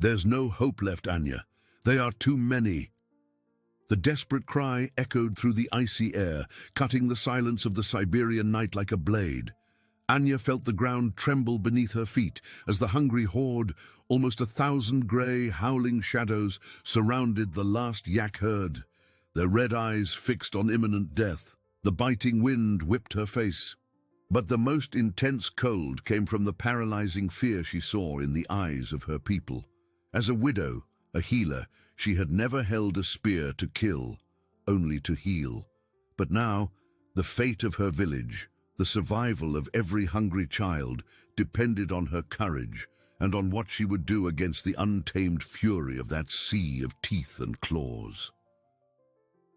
"There's no hope left, Anya. They are too many." The desperate cry echoed through the icy air, cutting the silence of the Siberian night like a blade. Anya felt the ground tremble beneath her feet as the hungry horde, almost 1,000 grey, howling shadows, surrounded the last yak herd, their red eyes fixed on imminent death. The biting wind whipped her face. But the most intense cold came from the paralyzing fear she saw in the eyes of her people. As a widow, a healer, she had never held a spear to kill, only to heal. But now, the fate of her village, the survival of every hungry child, depended on her courage and on what she would do against the untamed fury of that sea of teeth and claws.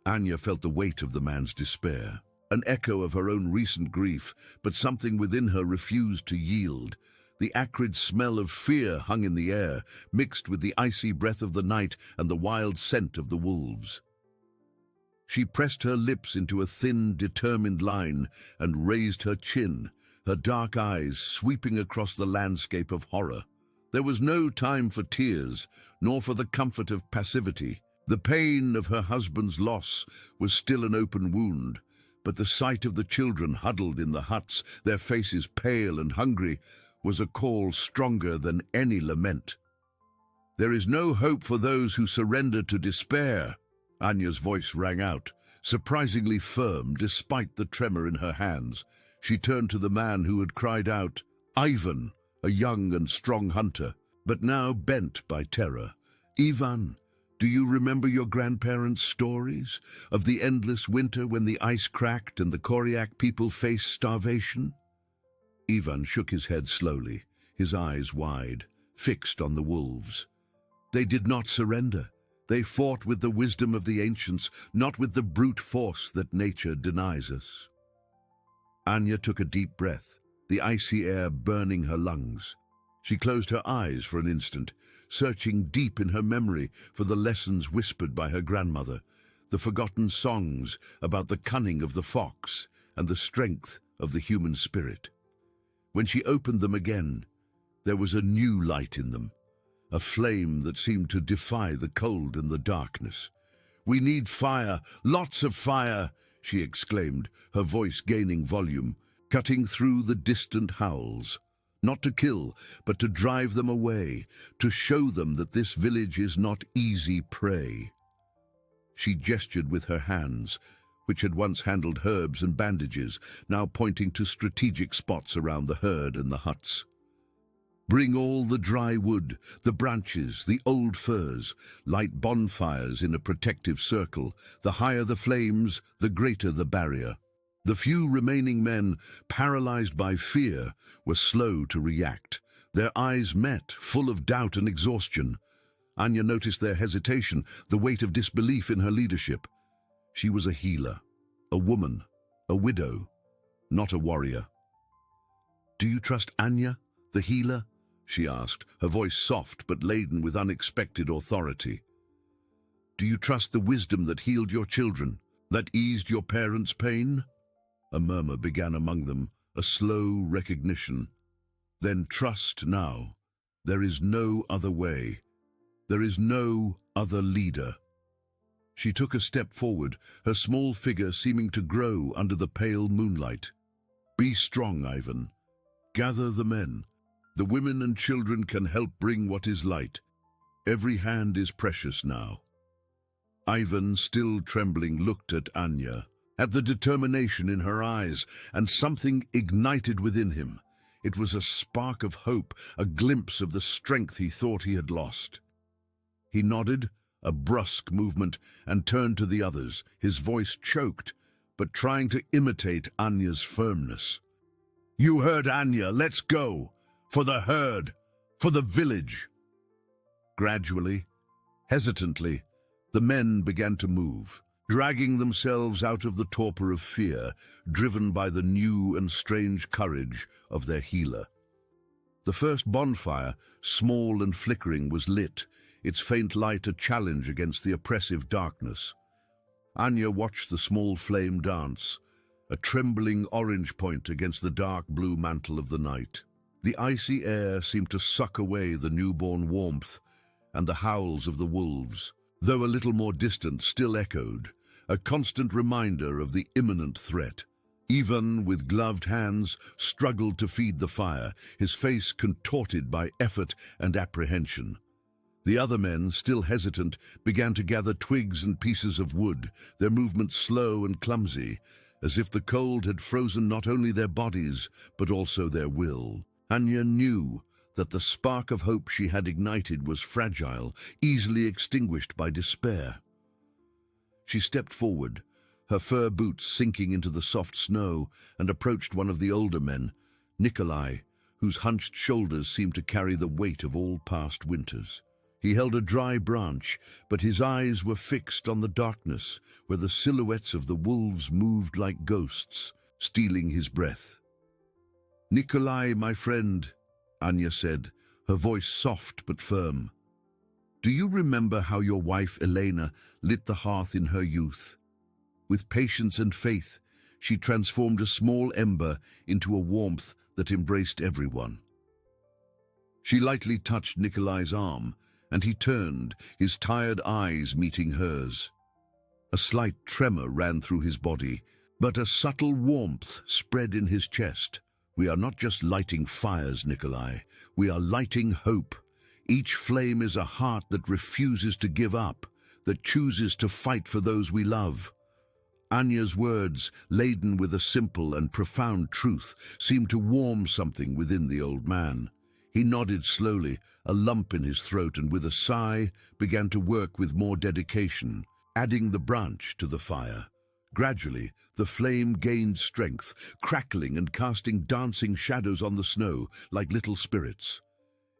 Anya felt the weight of the man's despair, an echo of her own recent grief, but something within her refused to yield. The acrid smell of fear hung in the air, mixed with the icy breath of the night and the wild scent of the wolves. She pressed her lips into a thin, determined line and raised her chin, her dark eyes sweeping across the landscape of horror. There was no time for tears, nor for the comfort of passivity. The pain of her husband's loss was still an open wound, but the sight of the children huddled in the huts, their faces pale and hungry, was a call stronger than any lament. "There is no hope for those who surrender to despair," Anya's voice rang out, surprisingly firm despite the tremor in her hands. She turned to the man who had cried out, Ivan, a young and strong hunter, but now bent by terror. "Ivan, do you remember your grandparents' stories of the endless winter when the ice cracked and the Koryak people faced starvation?" Ivan shook his head slowly, his eyes wide, fixed on the wolves. "They did not surrender. They fought with the wisdom of the ancients, not with the brute force that nature denies us." Anya took a deep breath, the icy air burning her lungs. She closed her eyes for an instant, searching deep in her memory for the lessons whispered by her grandmother, the forgotten songs about the cunning of the fox and the strength of the human spirit. When she opened them again, there was a new light in them, a flame that seemed to defy the cold and the darkness. "We need fire, lots of fire," she exclaimed, her voice gaining volume, cutting through the distant howls. Not to kill, but to drive them away, to show them that this village is not easy prey. She gestured with her hands, which had once handled herbs and bandages, now pointing to strategic spots around the herd and the huts. "Bring all the dry wood, the branches, the old furs, light bonfires in a protective circle. The higher the flames, the greater the barrier." The few remaining men, paralyzed by fear, were slow to react. Their eyes met, full of doubt and exhaustion. Anya noticed their hesitation, the weight of disbelief in her leadership. She was a healer, a woman, a widow, not a warrior. "Do you trust Anya, the healer?" she asked, her voice soft but laden with unexpected authority. "Do you trust the wisdom that healed your children, that eased your parents' pain?" A murmur began among them, a slow recognition. "Then trust now. There is no other way. There is no other leader." She took a step forward, her small figure seeming to grow under the pale moonlight. "Be strong, Ivan. Gather the men. The women and children can help bring what is light. Every hand is precious now." Ivan, still trembling, looked at Anya, at the determination in her eyes, and something ignited within him. It was a spark of hope, a glimpse of the strength he thought he had lost. He nodded, a brusque movement, and turned to the others, his voice choked, but trying to imitate Anya's firmness. "You heard Anya, let's go! For the herd! For the village!" Gradually, hesitantly, the men began to move, dragging themselves out of the torpor of fear, driven by the new and strange courage of their healer. The first bonfire, small and flickering, was lit, its faint light a challenge against the oppressive darkness. Anya watched the small flame dance, a trembling orange point against the dark blue mantle of the night. The icy air seemed to suck away the newborn warmth, and the howls of the wolves, though a little more distant, still echoed, a constant reminder of the imminent threat. Ivan, with gloved hands, struggled to feed the fire, his face contorted by effort and apprehension. The other men, still hesitant, began to gather twigs and pieces of wood, their movements slow and clumsy, as if the cold had frozen not only their bodies, but also their will. Anya knew that the spark of hope she had ignited was fragile, easily extinguished by despair. She stepped forward, her fur boots sinking into the soft snow, and approached one of the older men, Nikolai, whose hunched shoulders seemed to carry the weight of all past winters. He held a dry branch, but his eyes were fixed on the darkness, where the silhouettes of the wolves moved like ghosts, stealing his breath. "Nikolai, my friend," Anya said, her voice soft but firm. "Do you remember how your wife Elena lit the hearth in her youth? With patience and faith, she transformed a small ember into a warmth that embraced everyone." She lightly touched Nikolai's arm, and he turned, his tired eyes meeting hers. A slight tremor ran through his body, but a subtle warmth spread in his chest. "We are not just lighting fires, Nikolai. We are lighting hope. Each flame is a heart that refuses to give up, that chooses to fight for those we love." Anya's words, laden with a simple and profound truth, seemed to warm something within the old man. He nodded slowly, a lump in his throat, and with a sigh began to work with more dedication, adding the branch to the fire. Gradually, the flame gained strength, crackling and casting dancing shadows on the snow like little spirits.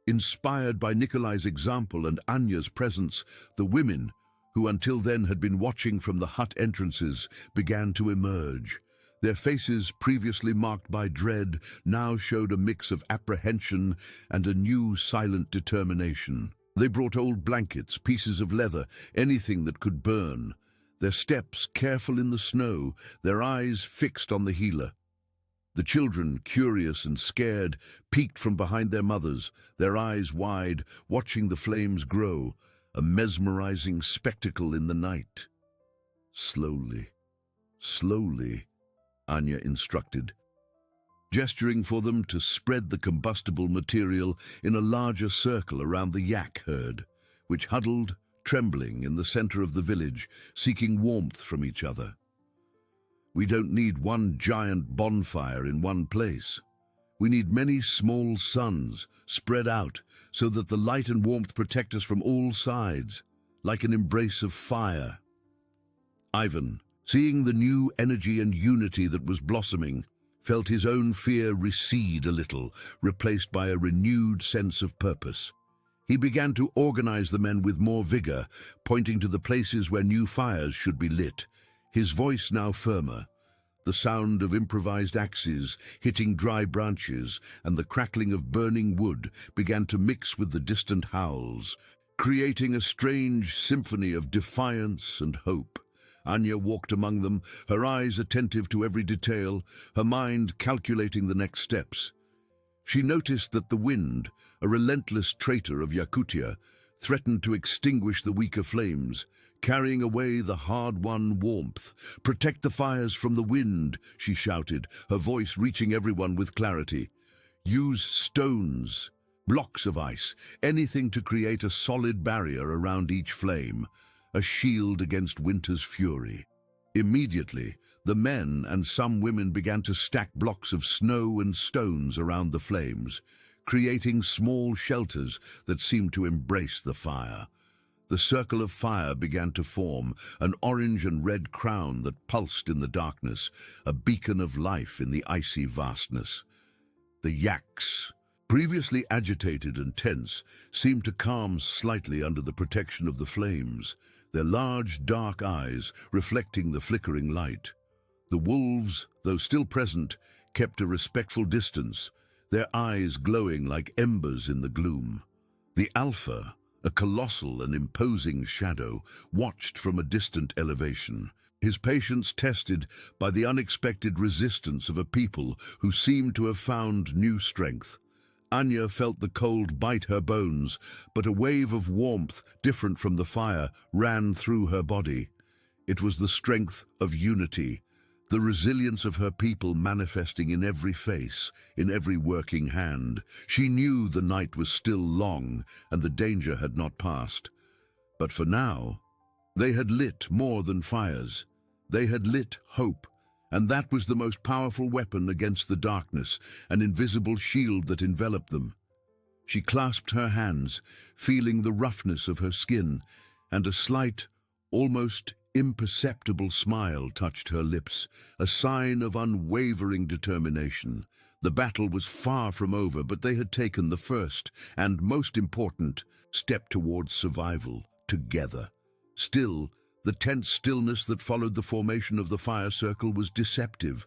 Inspired by Nikolai's example and Anya's presence, the women, who until then had been watching from the hut entrances, began to emerge. Their faces, previously marked by dread, now showed a mix of apprehension and a new silent determination. They brought old blankets, pieces of leather, anything that could burn. Their steps careful in the snow, their eyes fixed on the healer. The children, curious and scared, peeked from behind their mothers, their eyes wide, watching the flames grow, a mesmerizing spectacle in the night. "Slowly, slowly," Anya instructed, gesturing for them to spread the combustible material in a larger circle around the yak herd, which huddled, trembling, in the center of the village, seeking warmth from each other. "We don't need one giant bonfire in one place. We need many small suns, spread out, so that the light and warmth protect us from all sides, like an embrace of fire." Ivan, seeing the new energy and unity that was blossoming, felt his own fear recede a little, replaced by a renewed sense of purpose. He began to organize the men with more vigor, pointing to the places where new fires should be lit, his voice now firmer. The sound of improvised axes hitting dry branches and the crackling of burning wood began to mix with the distant howls, creating a strange symphony of defiance and hope. Anya walked among them, her eyes attentive to every detail, her mind calculating the next steps. She noticed that the wind, a relentless traitor of Yakutia, threatened to extinguish the weaker flames, carrying away the hard-won warmth. "Protect the fires from the wind," she shouted, her voice reaching everyone with clarity. "Use stones, blocks of ice, anything to create a solid barrier around each flame, a shield against winter's fury." Immediately, the men and some women began to stack blocks of snow and stones around the flames, creating small shelters that seemed to embrace the fire. The circle of fire began to form, an orange and red crown that pulsed in the darkness, a beacon of life in the icy vastness. The yaks, previously agitated and tense, seemed to calm slightly under the protection of the flames, their large, dark eyes reflecting the flickering light. The wolves, though still present, kept a respectful distance, their eyes glowing like embers in the gloom. The alpha, a colossal and imposing shadow, watched from a distant elevation, his patience tested by the unexpected resistance of a people who seemed to have found new strength. Anya felt the cold bite her bones, but a wave of warmth, different from the fire, ran through her body. It was the strength of unity, the resilience of her people manifesting in every face, in every working hand. She knew the night was still long and the danger had not passed. But for now, they had lit more than fires. They had lit hope, and that was the most powerful weapon against the darkness, an invisible shield that enveloped them. She clasped her hands, feeling the roughness of her skin, and a slight, almost imperceptible smile touched her lips, a sign of unwavering determination. The battle was far from over, but they had taken the first, and most important, step towards survival, together. Still, the tense stillness that followed the formation of the fire circle was deceptive.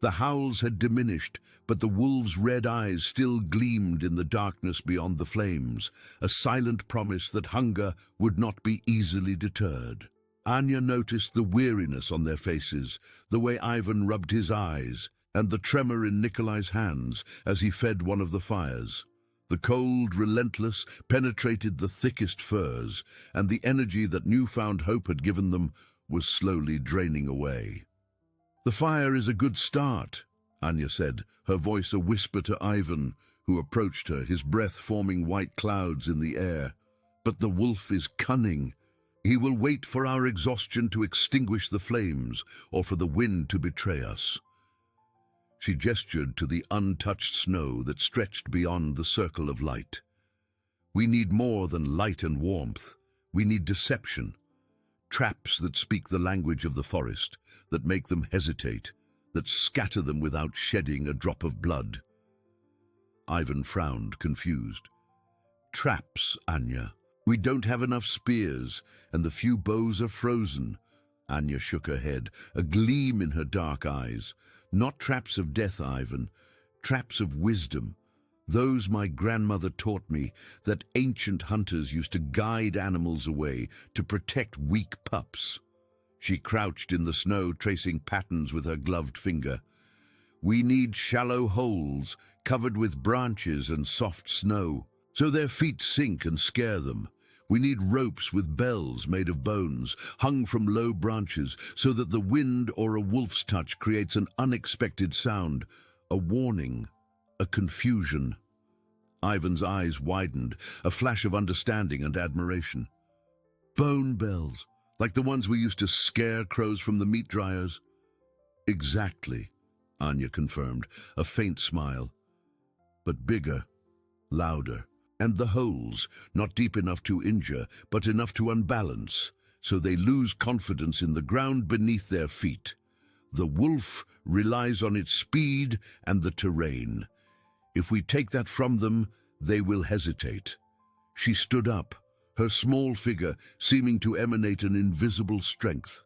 The howls had diminished, but the wolves' red eyes still gleamed in the darkness beyond the flames, a silent promise that hunger would not be easily deterred. Anya noticed the weariness on their faces, the way Ivan rubbed his eyes, and the tremor in Nikolai's hands as he fed one of the fires. The cold, relentless, penetrated the thickest furs, and the energy that newfound hope had given them was slowly draining away. "The fire is a good start," Anya said, her voice a whisper to Ivan, who approached her, his breath forming white clouds in the air. "But the wolf is cunning. He will wait for our exhaustion to extinguish the flames, or for the wind to betray us." She gestured to the untouched snow that stretched beyond the circle of light. "We need more than light and warmth. We need deception. Traps that speak the language of the forest, that make them hesitate, that scatter them without shedding a drop of blood." Ivan frowned, confused. "Traps, Anya. We don't have enough spears, and the few bows are frozen." Anya shook her head, a gleam in her dark eyes. "Not traps of death, Ivan, traps of wisdom. Those my grandmother taught me, that ancient hunters used to guide animals away, to protect weak pups." She crouched in the snow, tracing patterns with her gloved finger. "We need shallow holes, covered with branches and soft snow, so their feet sink and scare them. We need ropes with bells made of bones, hung from low branches, so that the wind or a wolf's touch creates an unexpected sound, a warning, a confusion." Ivan's eyes widened, a flash of understanding and admiration. "Bone bells, like the ones we used to scare crows from the meat dryers?" "Exactly," Anya confirmed, a faint smile. "But bigger, louder. And the holes, not deep enough to injure, but enough to unbalance, so they lose confidence in the ground beneath their feet. The wolf relies on its speed and the terrain. If we take that from them, they will hesitate." She stood up, her small figure seeming to emanate an invisible strength.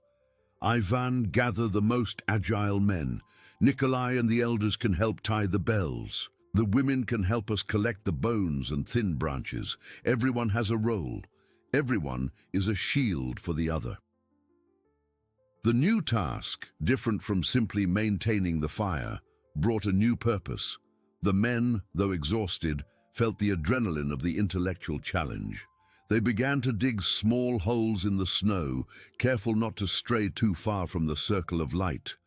"Ivan, gather the most agile men. Nikolai and the elders can help tie the bells. The women can help us collect the bones and thin branches. Everyone has a role. Everyone is a shield for the other." The new task, different from simply maintaining the fire, brought a new purpose. The men, though exhausted, felt the adrenaline of the intellectual challenge. They began to dig small holes in the snow, careful not to stray too far from the circle of light,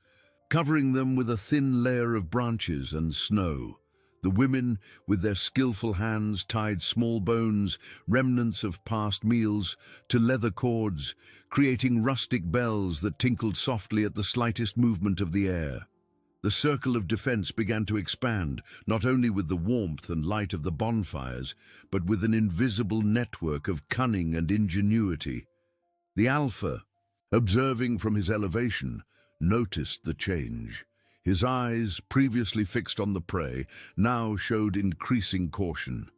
covering them with a thin layer of branches and snow. The women, with their skillful hands, tied small bones, remnants of past meals, to leather cords, creating rustic bells that tinkled softly at the slightest movement of the air. The circle of defense began to expand, not only with the warmth and light of the bonfires, but with an invisible network of cunning and ingenuity. The Alpha, observing from his elevation, noticed the change. His eyes, previously fixed on the prey, now showed increasing caution.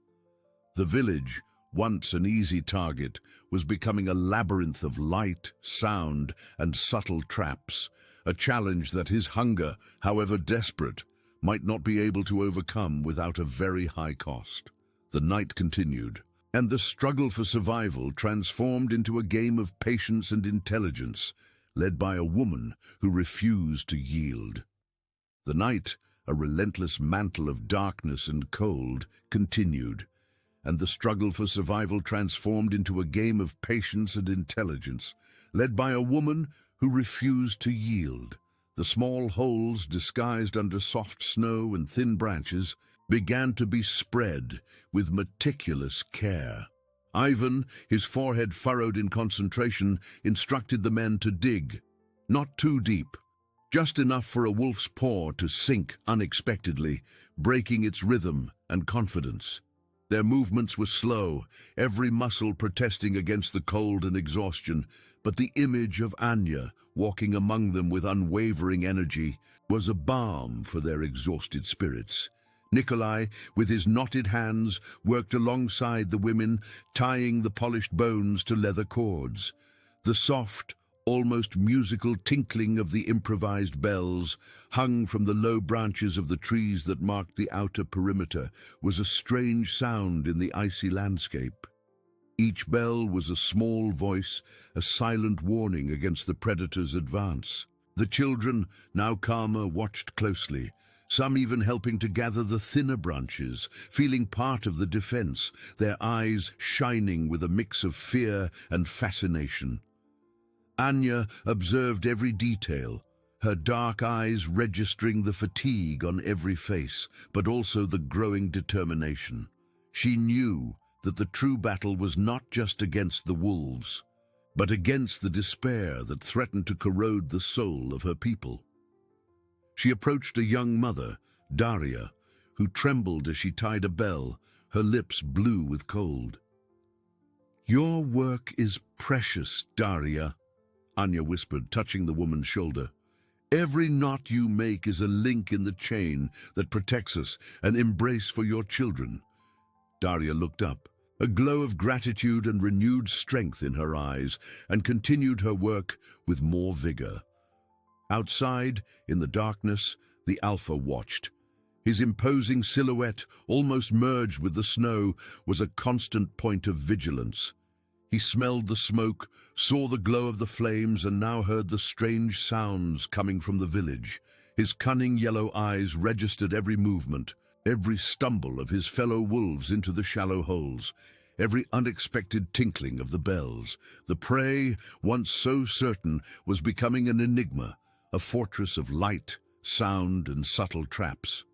The village, once an easy target, was becoming a labyrinth of light, sound, and subtle traps, a challenge that his hunger, however desperate, might not be able to overcome without a very high cost. The night continued, and the struggle for survival transformed into a game of patience and intelligence, led by a woman who refused to yield. The night, a relentless mantle of darkness and cold, continued, and the struggle for survival transformed into a game of patience and intelligence, led by a woman who refused to yield. The small holes, disguised under soft snow and thin branches, began to be spread with meticulous care. Ivan, his forehead furrowed in concentration, instructed the men to dig, not too deep, just enough for a wolf's paw to sink unexpectedly, breaking its rhythm and confidence. Their movements were slow, every muscle protesting against the cold and exhaustion, but the image of Anya, walking among them with unwavering energy, was a balm for their exhausted spirits. Nikolai, with his knotted hands, worked alongside the women, tying the polished bones to leather cords. The soft, almost musical tinkling of the improvised bells, hung from the low branches of the trees that marked the outer perimeter, was a strange sound in the icy landscape. Each bell was a small voice, a silent warning against the predator's advance. The children, now calmer, watched closely, some even helping to gather the thinner branches, feeling part of the defense, their eyes shining with a mix of fear and fascination. Anya observed every detail, her dark eyes registering the fatigue on every face, but also the growing determination. She knew that the true battle was not just against the wolves, but against the despair that threatened to corrode the soul of her people. She approached a young mother, Daria, who trembled as she tied a bell, her lips blue with cold. "Your work is precious, Daria," Anya whispered, touching the woman's shoulder. "Every knot you make is a link in the chain that protects us, an embrace for your children." Daria looked up, a glow of gratitude and renewed strength in her eyes, and continued her work with more vigor. Outside, in the darkness, the Alpha watched. His imposing silhouette, almost merged with the snow, was a constant point of vigilance. He smelled the smoke, saw the glow of the flames, and now heard the strange sounds coming from the village. His cunning yellow eyes registered every movement, every stumble of his fellow wolves into the shallow holes, every unexpected tinkling of the bells. The prey, once so certain, was becoming an enigma, a fortress of light, sound, and subtle traps.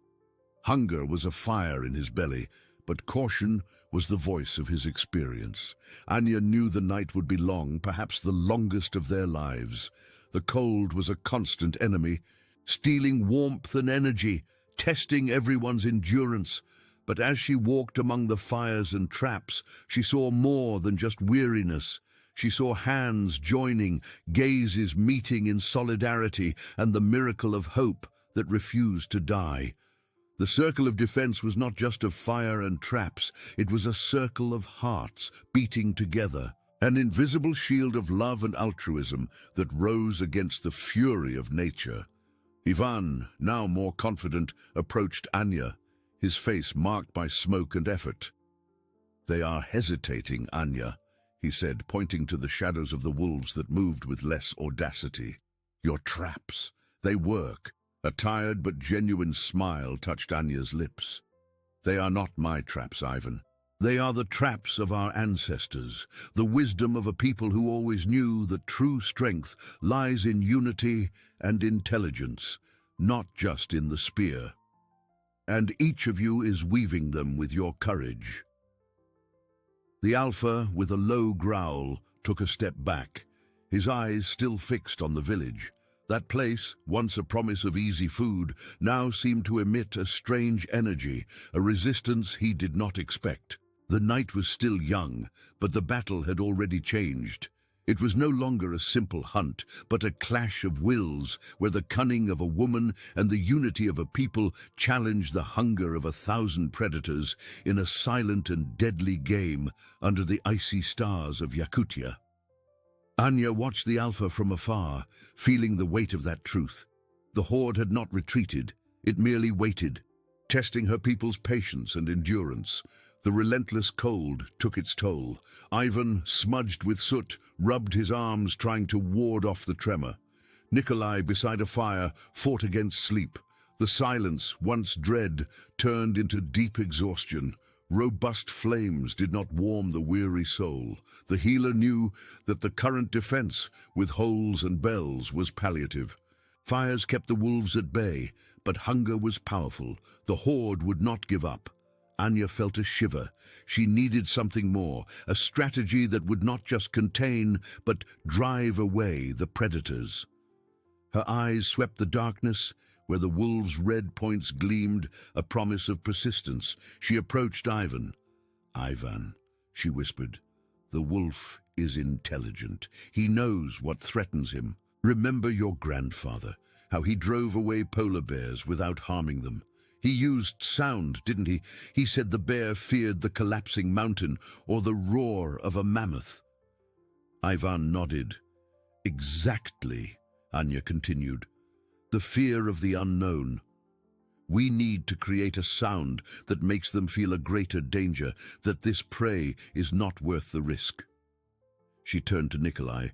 Hunger was a fire in his belly, but caution was the voice of his experience. Anya knew the night would be long, perhaps the longest of their lives. The cold was a constant enemy, stealing warmth and energy, testing everyone's endurance. But as she walked among the fires and traps, she saw more than just weariness. She saw hands joining, gazes meeting in solidarity, and the miracle of hope that refused to die. The circle of defense was not just of fire and traps, it was a circle of hearts beating together, an invisible shield of love and altruism that rose against the fury of nature. Ivan, now more confident, approached Anya, his face marked by smoke and effort. "They are hesitating, Anya," he said, pointing to the shadows of the wolves that moved with less audacity. "Your traps, they work." A tired but genuine smile touched Anya's lips. "They are not my traps, Ivan. They are the traps of our ancestors, the wisdom of a people who always knew that true strength lies in unity and intelligence, not just in the spear. And each of you is weaving them with your courage." The Alpha, with a low growl, took a step back, his eyes still fixed on the village. That place, once a promise of easy food, now seemed to emit a strange energy, a resistance he did not expect. The night was still young, but the battle had already changed. It was no longer a simple hunt, but a clash of wills, where the cunning of a woman and the unity of a people challenged the hunger of 1,000 predators in a silent and deadly game under the icy stars of Yakutia. Anya watched the Alpha from afar, feeling the weight of that truth. The horde had not retreated, it merely waited, testing her people's patience and endurance. The relentless cold took its toll. Ivan, smudged with soot, rubbed his arms trying to ward off the tremor. Nikolai, beside a fire, fought against sleep. The silence, once dread, turned into deep exhaustion. Robust flames did not warm the weary soul. The healer knew that the current defense, with holes and bells, was palliative. Fires kept the wolves at bay, but hunger was powerful. The horde would not give up. Anya felt a shiver. She needed something more, a strategy that would not just contain, but drive away the predators. Her eyes swept the darkness, where the wolves' red points gleamed, a promise of persistence. She approached Ivan. "Ivan," she whispered, "the wolf is intelligent. He knows what threatens him. Remember your grandfather, how he drove away polar bears without harming them. He used sound, didn't he? He said the bear feared the collapsing mountain or the roar of a mammoth." Ivan nodded. "Exactly," Anya continued. "The fear of the unknown. We need to create a sound that makes them feel a greater danger, that this prey is not worth the risk." She turned to Nikolai.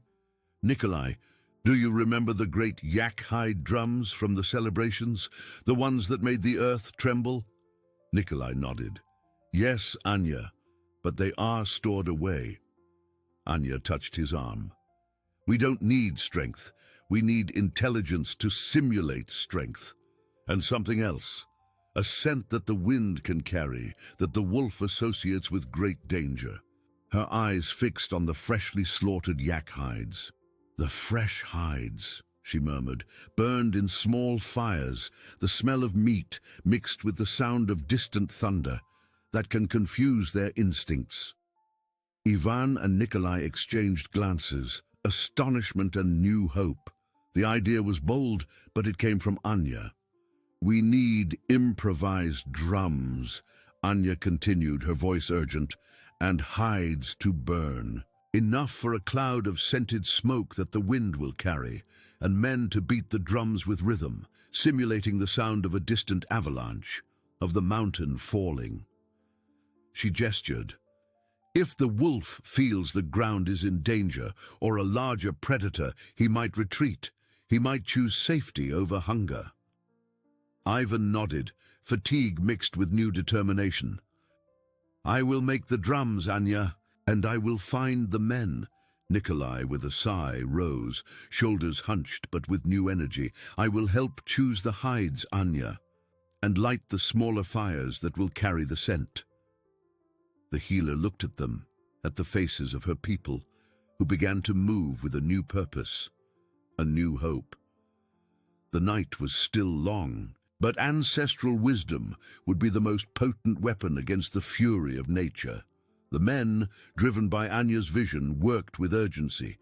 "Nikolai, do you remember the great yak hide drums from the celebrations, the ones that made the earth tremble?" Nikolai nodded. "Yes, Anya, but they are stored away." Anya touched his arm. "We don't need strength. We need intelligence to simulate strength. And something else, a scent that the wind can carry, that the wolf associates with great danger." Her eyes fixed on the freshly slaughtered yak hides. "The fresh hides," she murmured, "burned in small fires, the smell of meat mixed with the sound of distant thunder that can confuse their instincts." Ivan and Nikolai exchanged glances, astonishment and new hope. The idea was bold, but it came from Anya. "We need improvised drums," Anya continued, her voice urgent, "and hides to burn. Enough for a cloud of scented smoke that the wind will carry, and men to beat the drums with rhythm, simulating the sound of a distant avalanche, of the mountain falling." She gestured. "If the wolf feels the ground is in danger, or a larger predator, he might retreat. He might choose safety over hunger." Ivan nodded, fatigue mixed with new determination. "I will make the drums, Anya, and I will find the men." Nikolai, with a sigh, rose, shoulders hunched but with new energy. "I will help choose the hides, Anya, and light the smaller fires that will carry the scent." The healer looked at them, at the faces of her people, who began to move with a new purpose, a new hope. The night was still long, but ancestral wisdom would be the most potent weapon against the fury of nature. The men, driven by Anya's vision, worked with urgency.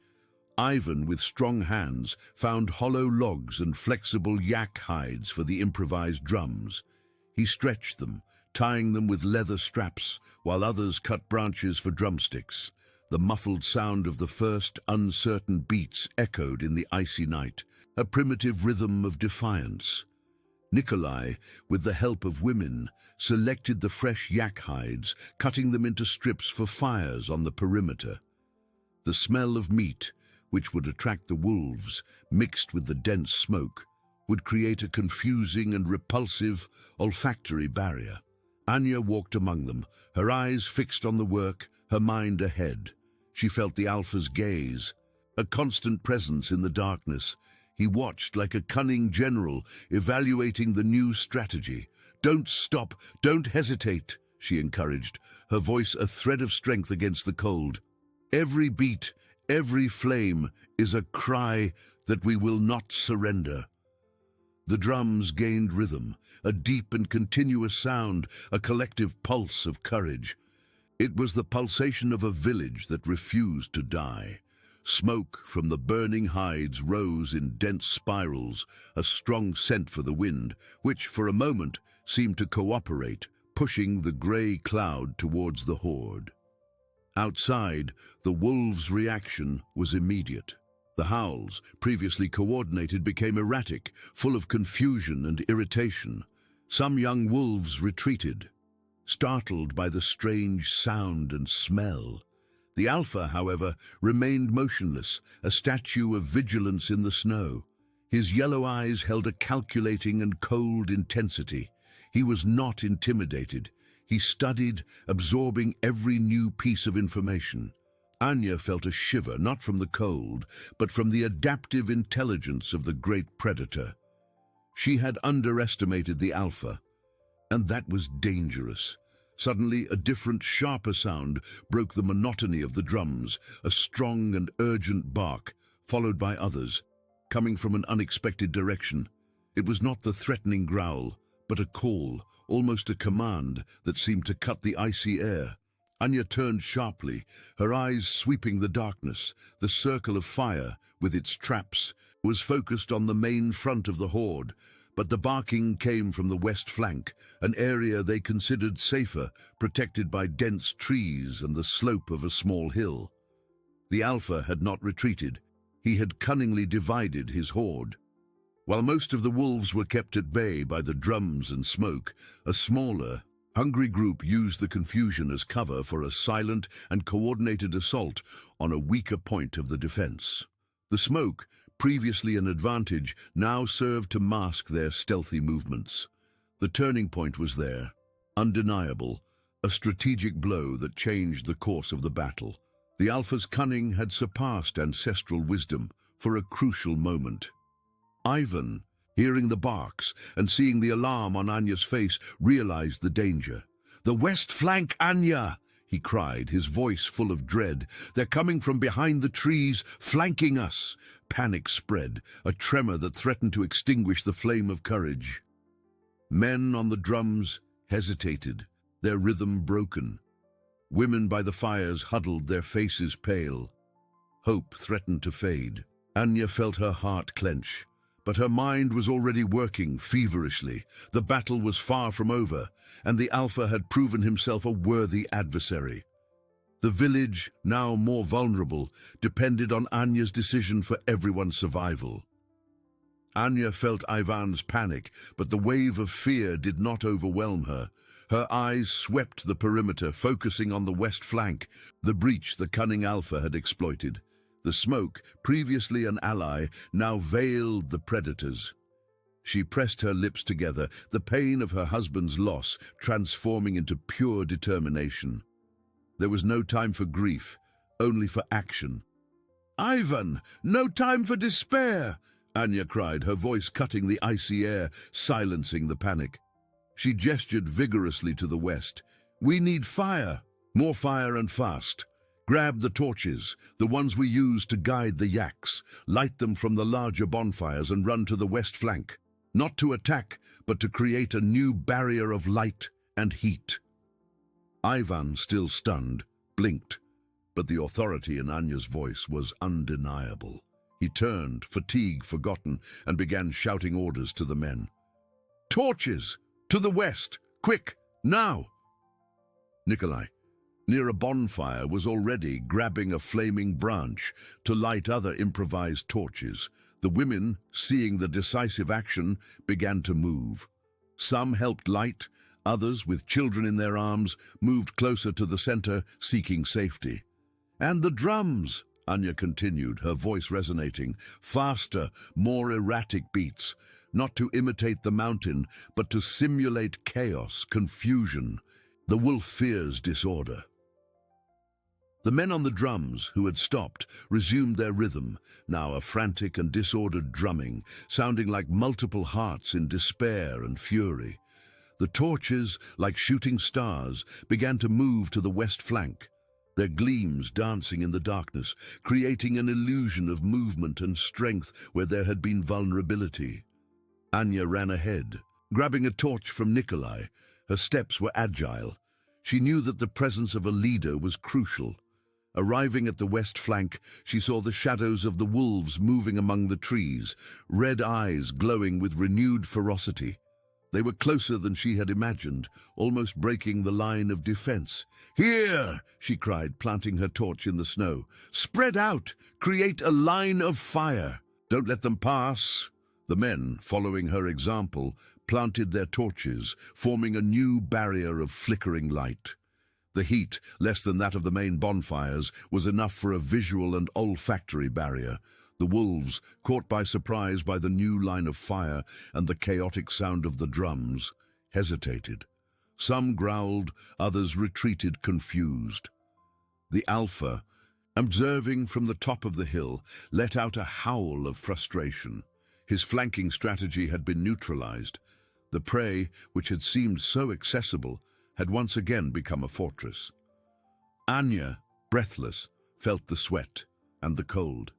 Ivan, with strong hands, found hollow logs and flexible yak hides for the improvised drums. He stretched them, tying them with leather straps, while others cut branches for drumsticks. The muffled sound of the first uncertain beats echoed in the icy night, a primitive rhythm of defiance. Nikolai, with the help of women, selected the fresh yak hides, cutting them into strips for fires on the perimeter. The smell of meat, which would attract the wolves, mixed with the dense smoke, would create a confusing and repulsive olfactory barrier. Anya walked among them, her eyes fixed on the work, her mind ahead. She felt the alpha's gaze, a constant presence in the darkness. He watched like a cunning general, evaluating the new strategy. "Don't stop, don't hesitate," she encouraged, her voice a thread of strength against the cold. "Every beat, every flame is a cry that we will not surrender." The drums gained rhythm, a deep and continuous sound, a collective pulse of courage. It was the pulsation of a village that refused to die. Smoke from the burning hides rose in dense spirals, a strong scent for the wind, which for a moment seemed to cooperate, pushing the grey cloud towards the horde. Outside, the wolves' reaction was immediate. The howls, previously coordinated, became erratic, full of confusion and irritation. Some young wolves retreated, startled by the strange sound and smell. The alpha, however, remained motionless, a statue of vigilance in the snow. His yellow eyes held a calculating and cold intensity. He was not intimidated. He studied, absorbing every new piece of information. Anya felt a shiver, not from the cold, but from the adaptive intelligence of the great predator. She had underestimated the alpha, and that was dangerous. Suddenly, a different, sharper sound broke the monotony of the drums, a strong and urgent bark, followed by others, coming from an unexpected direction. It was not the threatening growl, but a call, almost a command, that seemed to cut the icy air. Anya turned sharply, her eyes sweeping the darkness. The circle of fire, with its traps, was focused on the main front of the horde, but the barking came from the west flank, an area they considered safer, protected by dense trees and the slope of a small hill. The alpha had not retreated. He had cunningly divided his horde. While most of the wolves were kept at bay by the drums and smoke, a smaller, hungry group used the confusion as cover for a silent and coordinated assault on a weaker point of the defense. The smoke, previously an advantage, now served to mask their stealthy movements. The turning point was there, undeniable, a strategic blow that changed the course of the battle. The Alpha's cunning had surpassed ancestral wisdom for a crucial moment. Ivan, hearing the barks and seeing the alarm on Anya's face, realized the danger. "The west flank, Anya!" he cried, his voice full of dread. "They're coming from behind the trees, flanking us." Panic spread, a tremor that threatened to extinguish the flame of courage. Men on the drums hesitated, their rhythm broken. Women by the fires huddled, their faces pale. Hope threatened to fade. Anya felt her heart clench, but her mind was already working feverishly. The battle was far from over, and the Alpha had proven himself a worthy adversary. The village, now more vulnerable, depended on Anya's decision for everyone's survival. Anya felt Ivan's panic, but the wave of fear did not overwhelm her. Her eyes swept the perimeter, focusing on the west flank, the breach the cunning Alpha had exploited. The smoke, previously an ally, now veiled the predators. She pressed her lips together, the pain of her husband's loss transforming into pure determination. There was no time for grief, only for action. "Ivan, no time for despair!" Anya cried, her voice cutting the icy air, silencing the panic. She gestured vigorously to the west. "We need fire, more fire and fast. Grab the torches, the ones we use to guide the yaks, light them from the larger bonfires and run to the west flank. Not to attack, but to create a new barrier of light and heat." Ivan, still stunned, blinked, but the authority in Anya's voice was undeniable. He turned, fatigue forgotten, and began shouting orders to the men. "Torches! To the west! Quick! Now!" Nikolai, near a bonfire, was already grabbing a flaming branch to light other improvised torches. The women, seeing the decisive action, began to move. Some helped light, others, with children in their arms, moved closer to the center, seeking safety. "And the drums!" Anya continued, her voice resonating. Faster, more erratic beats, not to imitate the mountain, but to simulate chaos, confusion. The wolf fears disorder. The men on the drums, who had stopped, resumed their rhythm, now a frantic and disordered drumming, sounding like multiple hearts in despair and fury. The torches, like shooting stars, began to move to the west flank, their gleams dancing in the darkness, creating an illusion of movement and strength where there had been vulnerability. Anya ran ahead, grabbing a torch from Nikolai. Her steps were agile. She knew that the presence of a leader was crucial. Arriving at the west flank, she saw the shadows of the wolves moving among the trees, red eyes glowing with renewed ferocity. They were closer than she had imagined, almost breaking the line of defense. "Here!" she cried, planting her torch in the snow. "Spread out! Create a line of fire! Don't let them pass!" The men, following her example, planted their torches, forming a new barrier of flickering light. The heat, less than that of the main bonfires, was enough for a visual and olfactory barrier. The wolves, caught by surprise by the new line of fire and the chaotic sound of the drums, hesitated. Some growled, others retreated confused. The alpha, observing from the top of the hill, let out a howl of frustration. His flanking strategy had been neutralized. The prey, which had seemed so accessible, had once again become a fortress. Anya, breathless, felt the sweat and the cold.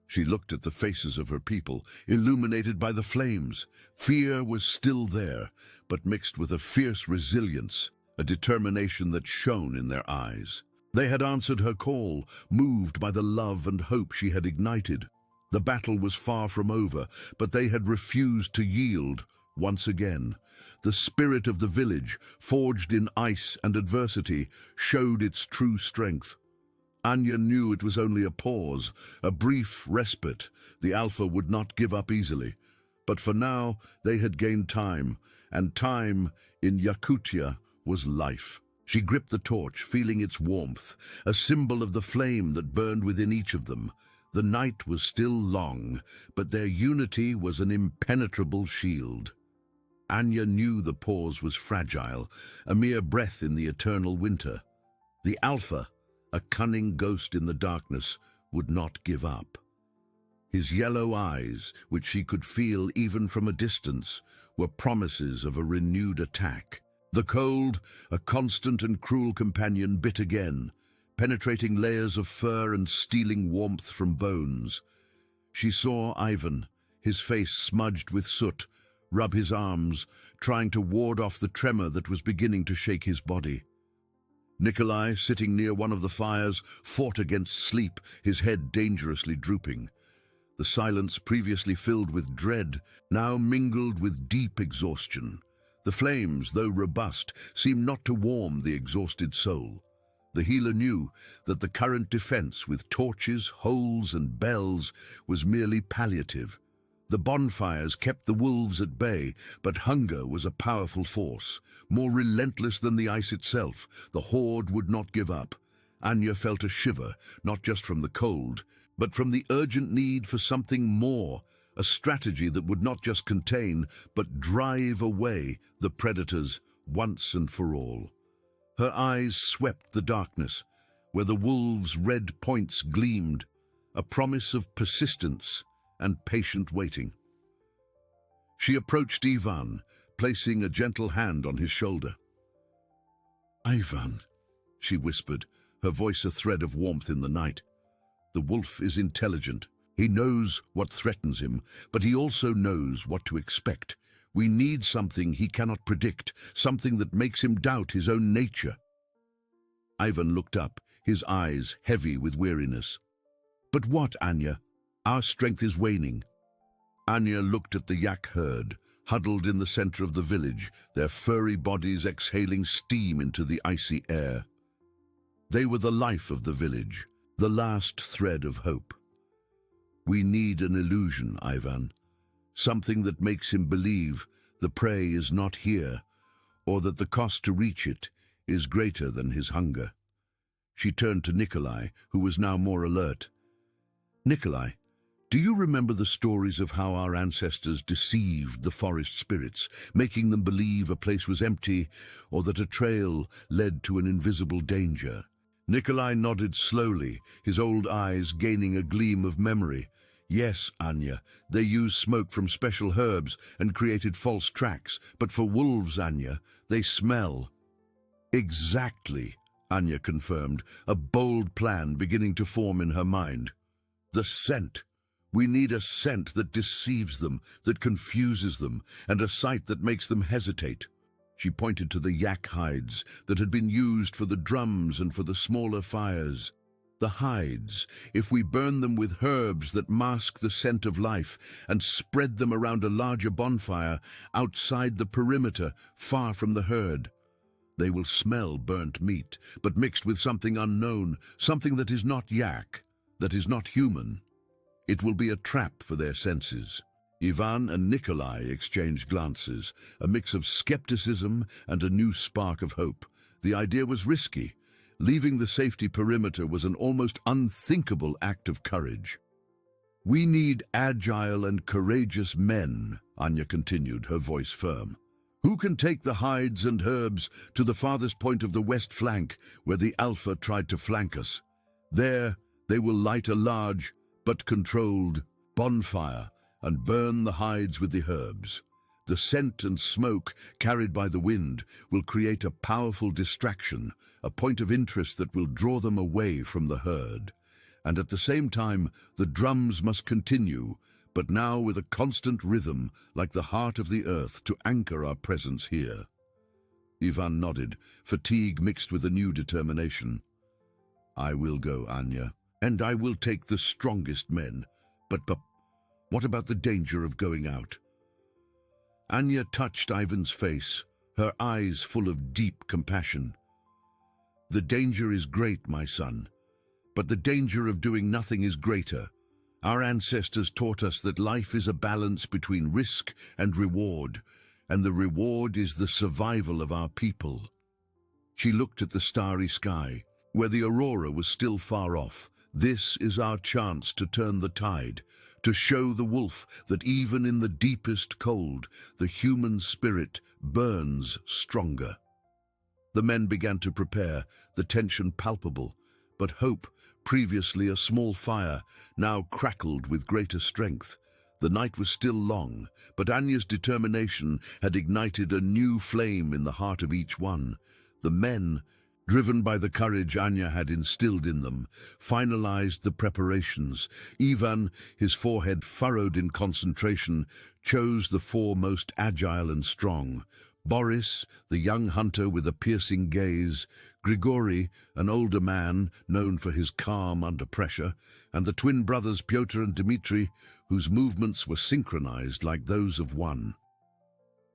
She looked at the faces of her people, illuminated by the flames. Fear was still there, but mixed with a fierce resilience, a determination that shone in their eyes. They had answered her call, moved by the love and hope she had ignited. The battle was far from over, but they had refused to yield once again. The spirit of the village, forged in ice and adversity, showed its true strength. Anya knew it was only a pause, a brief respite. The Alpha would not give up easily. But for now, they had gained time, and time in Yakutia was life. She gripped the torch, feeling its warmth, a symbol of the flame that burned within each of them. The night was still long, but their unity was an impenetrable shield. Anya knew the pause was fragile, a mere breath in the eternal winter. The Alpha, a cunning ghost in the darkness, would not give up. His yellow eyes, which she could feel even from a distance, were promises of a renewed attack. The cold, a constant and cruel companion, bit again, penetrating layers of fur and stealing warmth from bones. She saw Ivan, his face smudged with soot, rub his arms, trying to ward off the tremor that was beginning to shake his body. Nikolai, sitting near one of the fires, fought against sleep, his head dangerously drooping. The silence, previously filled with dread, now mingled with deep exhaustion. The flames, though robust, seemed not to warm the exhausted soul. The healer knew that the current defense with torches, holes, and bells was merely palliative. The bonfires kept the wolves at bay, but hunger was a powerful force. More relentless than the ice itself, the horde would not give up. Anya felt a shiver, not just from the cold, but from the urgent need for something more, a strategy that would not just contain, but drive away the predators once and for all. Her eyes swept the darkness, where the wolves' red points gleamed, a promise of persistence and patient waiting. She approached Ivan, placing a gentle hand on his shoulder. "Ivan," she whispered, her voice a thread of warmth in the night. "The wolf is intelligent. He knows what threatens him, but he also knows what to expect. We need something he cannot predict, something that makes him doubt his own nature." Ivan looked up, his eyes heavy with weariness. "But what, Anya? Our strength is waning." Anya looked at the yak herd, huddled in the center of the village, their furry bodies exhaling steam into the icy air. They were the life of the village, the last thread of hope. "We need an illusion, Ivan. Something that makes him believe the prey is not here, or that the cost to reach it is greater than his hunger." She turned to Nikolai, who was now more alert. "Nikolai, do you remember the stories of how our ancestors deceived the forest spirits, making them believe a place was empty or that a trail led to an invisible danger?" Nikolai nodded slowly, his old eyes gaining a gleam of memory. "Yes, Anya, they used smoke from special herbs and created false tracks, but for wolves, Anya, they smell." "Exactly," Anya confirmed, a bold plan beginning to form in her mind. "The scent. We need a scent that deceives them, that confuses them, and a sight that makes them hesitate." She pointed to the yak hides that had been used for the drums and for the smaller fires. "The hides, if we burn them with herbs that mask the scent of life and spread them around a larger bonfire outside the perimeter, far from the herd, they will smell burnt meat, but mixed with something unknown, something that is not yak, that is not human. It will be a trap for their senses." Ivan and Nikolai exchanged glances, a mix of skepticism and a new spark of hope. The idea was risky. Leaving the safety perimeter was an almost unthinkable act of courage. We need agile and courageous men, Anya continued, her voice firm. Who can take the hides and herbs to the farthest point of the west flank where the Alpha tried to flank us? There they will light a large but controlled bonfire and burn the hides with the herbs. The scent and smoke carried by the wind will create a powerful distraction, a point of interest that will draw them away from the herd. And at the same time, the drums must continue, but now with a constant rhythm like the heart of the earth to anchor our presence here. Ivan nodded, fatigue mixed with a new determination. I will go, Anya, and I will take the strongest men. But what about the danger of going out? Anya touched Ivan's face, her eyes full of deep compassion. The danger is great, my son, but the danger of doing nothing is greater. Our ancestors taught us that life is a balance between risk and reward, and the reward is the survival of our people. She looked at the starry sky, where the aurora was still far off. This is our chance to turn the tide, to show the wolf that even in the deepest cold, the human spirit burns stronger. The men began to prepare, the tension palpable, but hope, previously a small fire, now crackled with greater strength. The night was still long, but Anya's determination had ignited a new flame in the heart of each one. The men, driven by the courage Anya had instilled in them, finalized the preparations. Ivan, his forehead furrowed in concentration, chose the four most agile and strong. Boris, the young hunter with a piercing gaze, Grigory, an older man known for his calm under pressure, and the twin brothers Pyotr and Dmitri, whose movements were synchronized like those of one.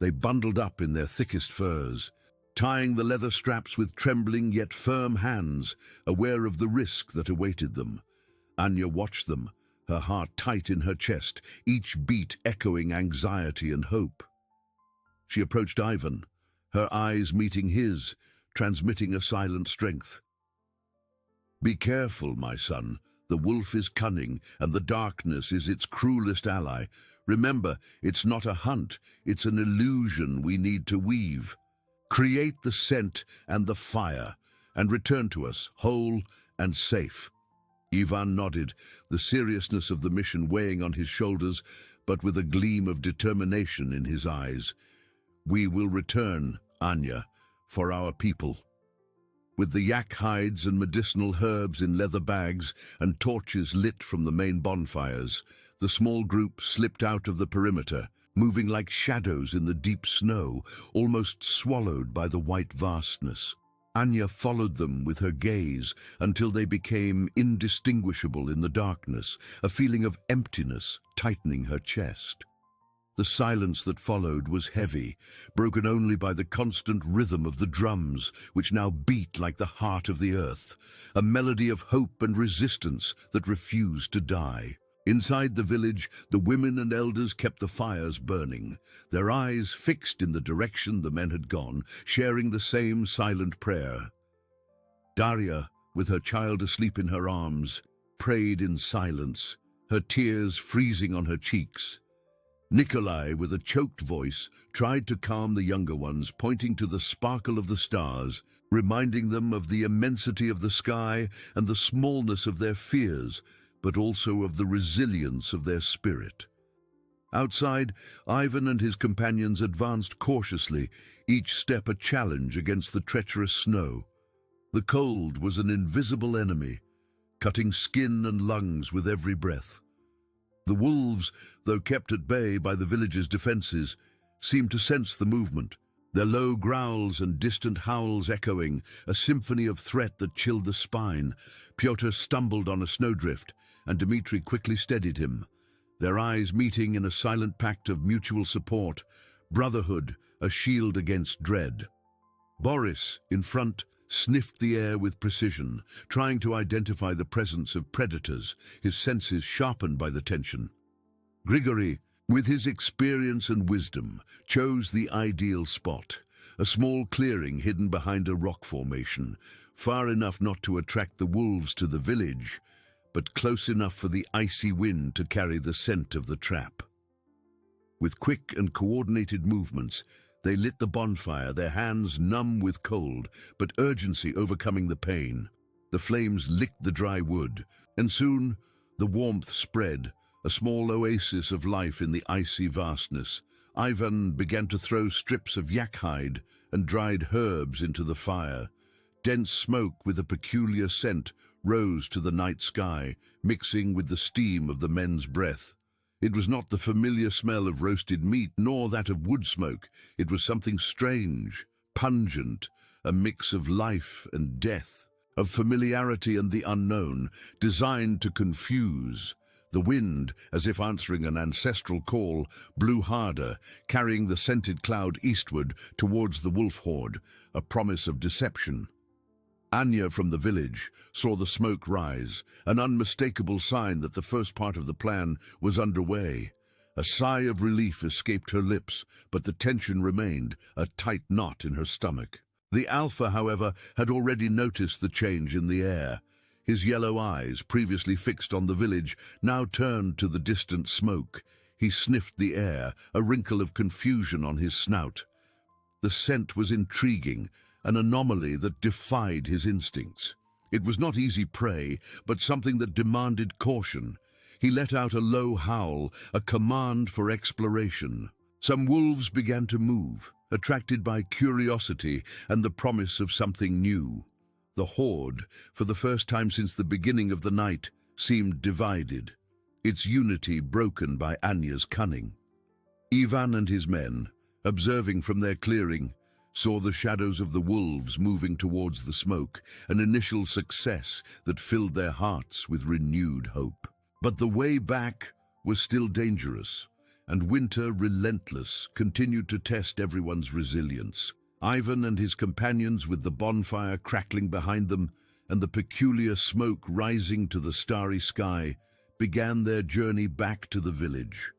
They bundled up in their thickest furs, tying the leather straps with trembling yet firm hands, aware of the risk that awaited them. Anya watched them, her heart tight in her chest, each beat echoing anxiety and hope. She approached Ivan, her eyes meeting his, transmitting a silent strength. Be careful, my son. The wolf is cunning, and the darkness is its cruelest ally. Remember, it's not a hunt, it's an illusion we need to weave. Create the scent and the fire, and return to us, whole and safe. Ivan nodded, the seriousness of the mission weighing on his shoulders, but with a gleam of determination in his eyes. We will return, Anya, for our people. With the yak hides and medicinal herbs in leather bags and torches lit from the main bonfires, the small group slipped out of the perimeter, moving like shadows in the deep snow, almost swallowed by the white vastness. Anya followed them with her gaze until they became indistinguishable in the darkness, a feeling of emptiness tightening her chest. The silence that followed was heavy, broken only by the constant rhythm of the drums, which now beat like the heart of the earth, a melody of hope and resistance that refused to die. Inside the village, the women and elders kept the fires burning, their eyes fixed in the direction the men had gone, sharing the same silent prayer. Daria, with her child asleep in her arms, prayed in silence, her tears freezing on her cheeks. Nikolai, with a choked voice, tried to calm the younger ones, pointing to the sparkle of the stars, reminding them of the immensity of the sky and the smallness of their fears, but also of the resilience of their spirit. Outside, Ivan and his companions advanced cautiously, each step a challenge against the treacherous snow. The cold was an invisible enemy, cutting skin and lungs with every breath. The wolves, though kept at bay by the village's defenses, seemed to sense the movement, their low growls and distant howls echoing, a symphony of threat that chilled the spine. Pyotr stumbled on a snowdrift, and Dmitri quickly steadied him, their eyes meeting in a silent pact of mutual support, brotherhood, a shield against dread. Boris, in front, sniffed the air with precision, trying to identify the presence of predators, his senses sharpened by the tension. Grigory, with his experience and wisdom, chose the ideal spot, a small clearing hidden behind a rock formation, far enough not to attract the wolves to the village, but close enough for the icy wind to carry the scent of the trap. With quick and coordinated movements, they lit the bonfire, their hands numb with cold, but urgency overcoming the pain. The flames licked the dry wood, and soon the warmth spread, a small oasis of life in the icy vastness. Ivan began to throw strips of yak hide and dried herbs into the fire. Dense smoke with a peculiar scent rose to the night sky, mixing with the steam of the men's breath. It was not the familiar smell of roasted meat, nor that of wood smoke. It was something strange, pungent, a mix of life and death, of familiarity and the unknown, designed to confuse. The wind, as if answering an ancestral call, blew harder, carrying the scented cloud eastward towards the wolf horde, a promise of deception. Anya from the village saw the smoke rise, an unmistakable sign that the first part of the plan was underway. A sigh of relief escaped her lips, but the tension remained, a tight knot in her stomach. The Alpha, however, had already noticed the change in the air. His yellow eyes, previously fixed on the village, now turned to the distant smoke. He sniffed the air, a wrinkle of confusion on his snout. The scent was intriguing, an anomaly that defied his instincts. It was not easy prey, but something that demanded caution. He let out a low howl, a command for exploration. Some wolves began to move, attracted by curiosity and the promise of something new. The horde, for the first time since the beginning of the night, seemed divided, its unity broken by Anya's cunning. Ivan and his men, observing from their clearing, saw the shadows of the wolves moving towards the smoke, an initial success that filled their hearts with renewed hope. But the way back was still dangerous, and winter, relentless, continued to test everyone's resilience. Ivan and his companions, with the bonfire crackling behind them and the peculiar smoke rising to the starry sky, began their journey back to the village.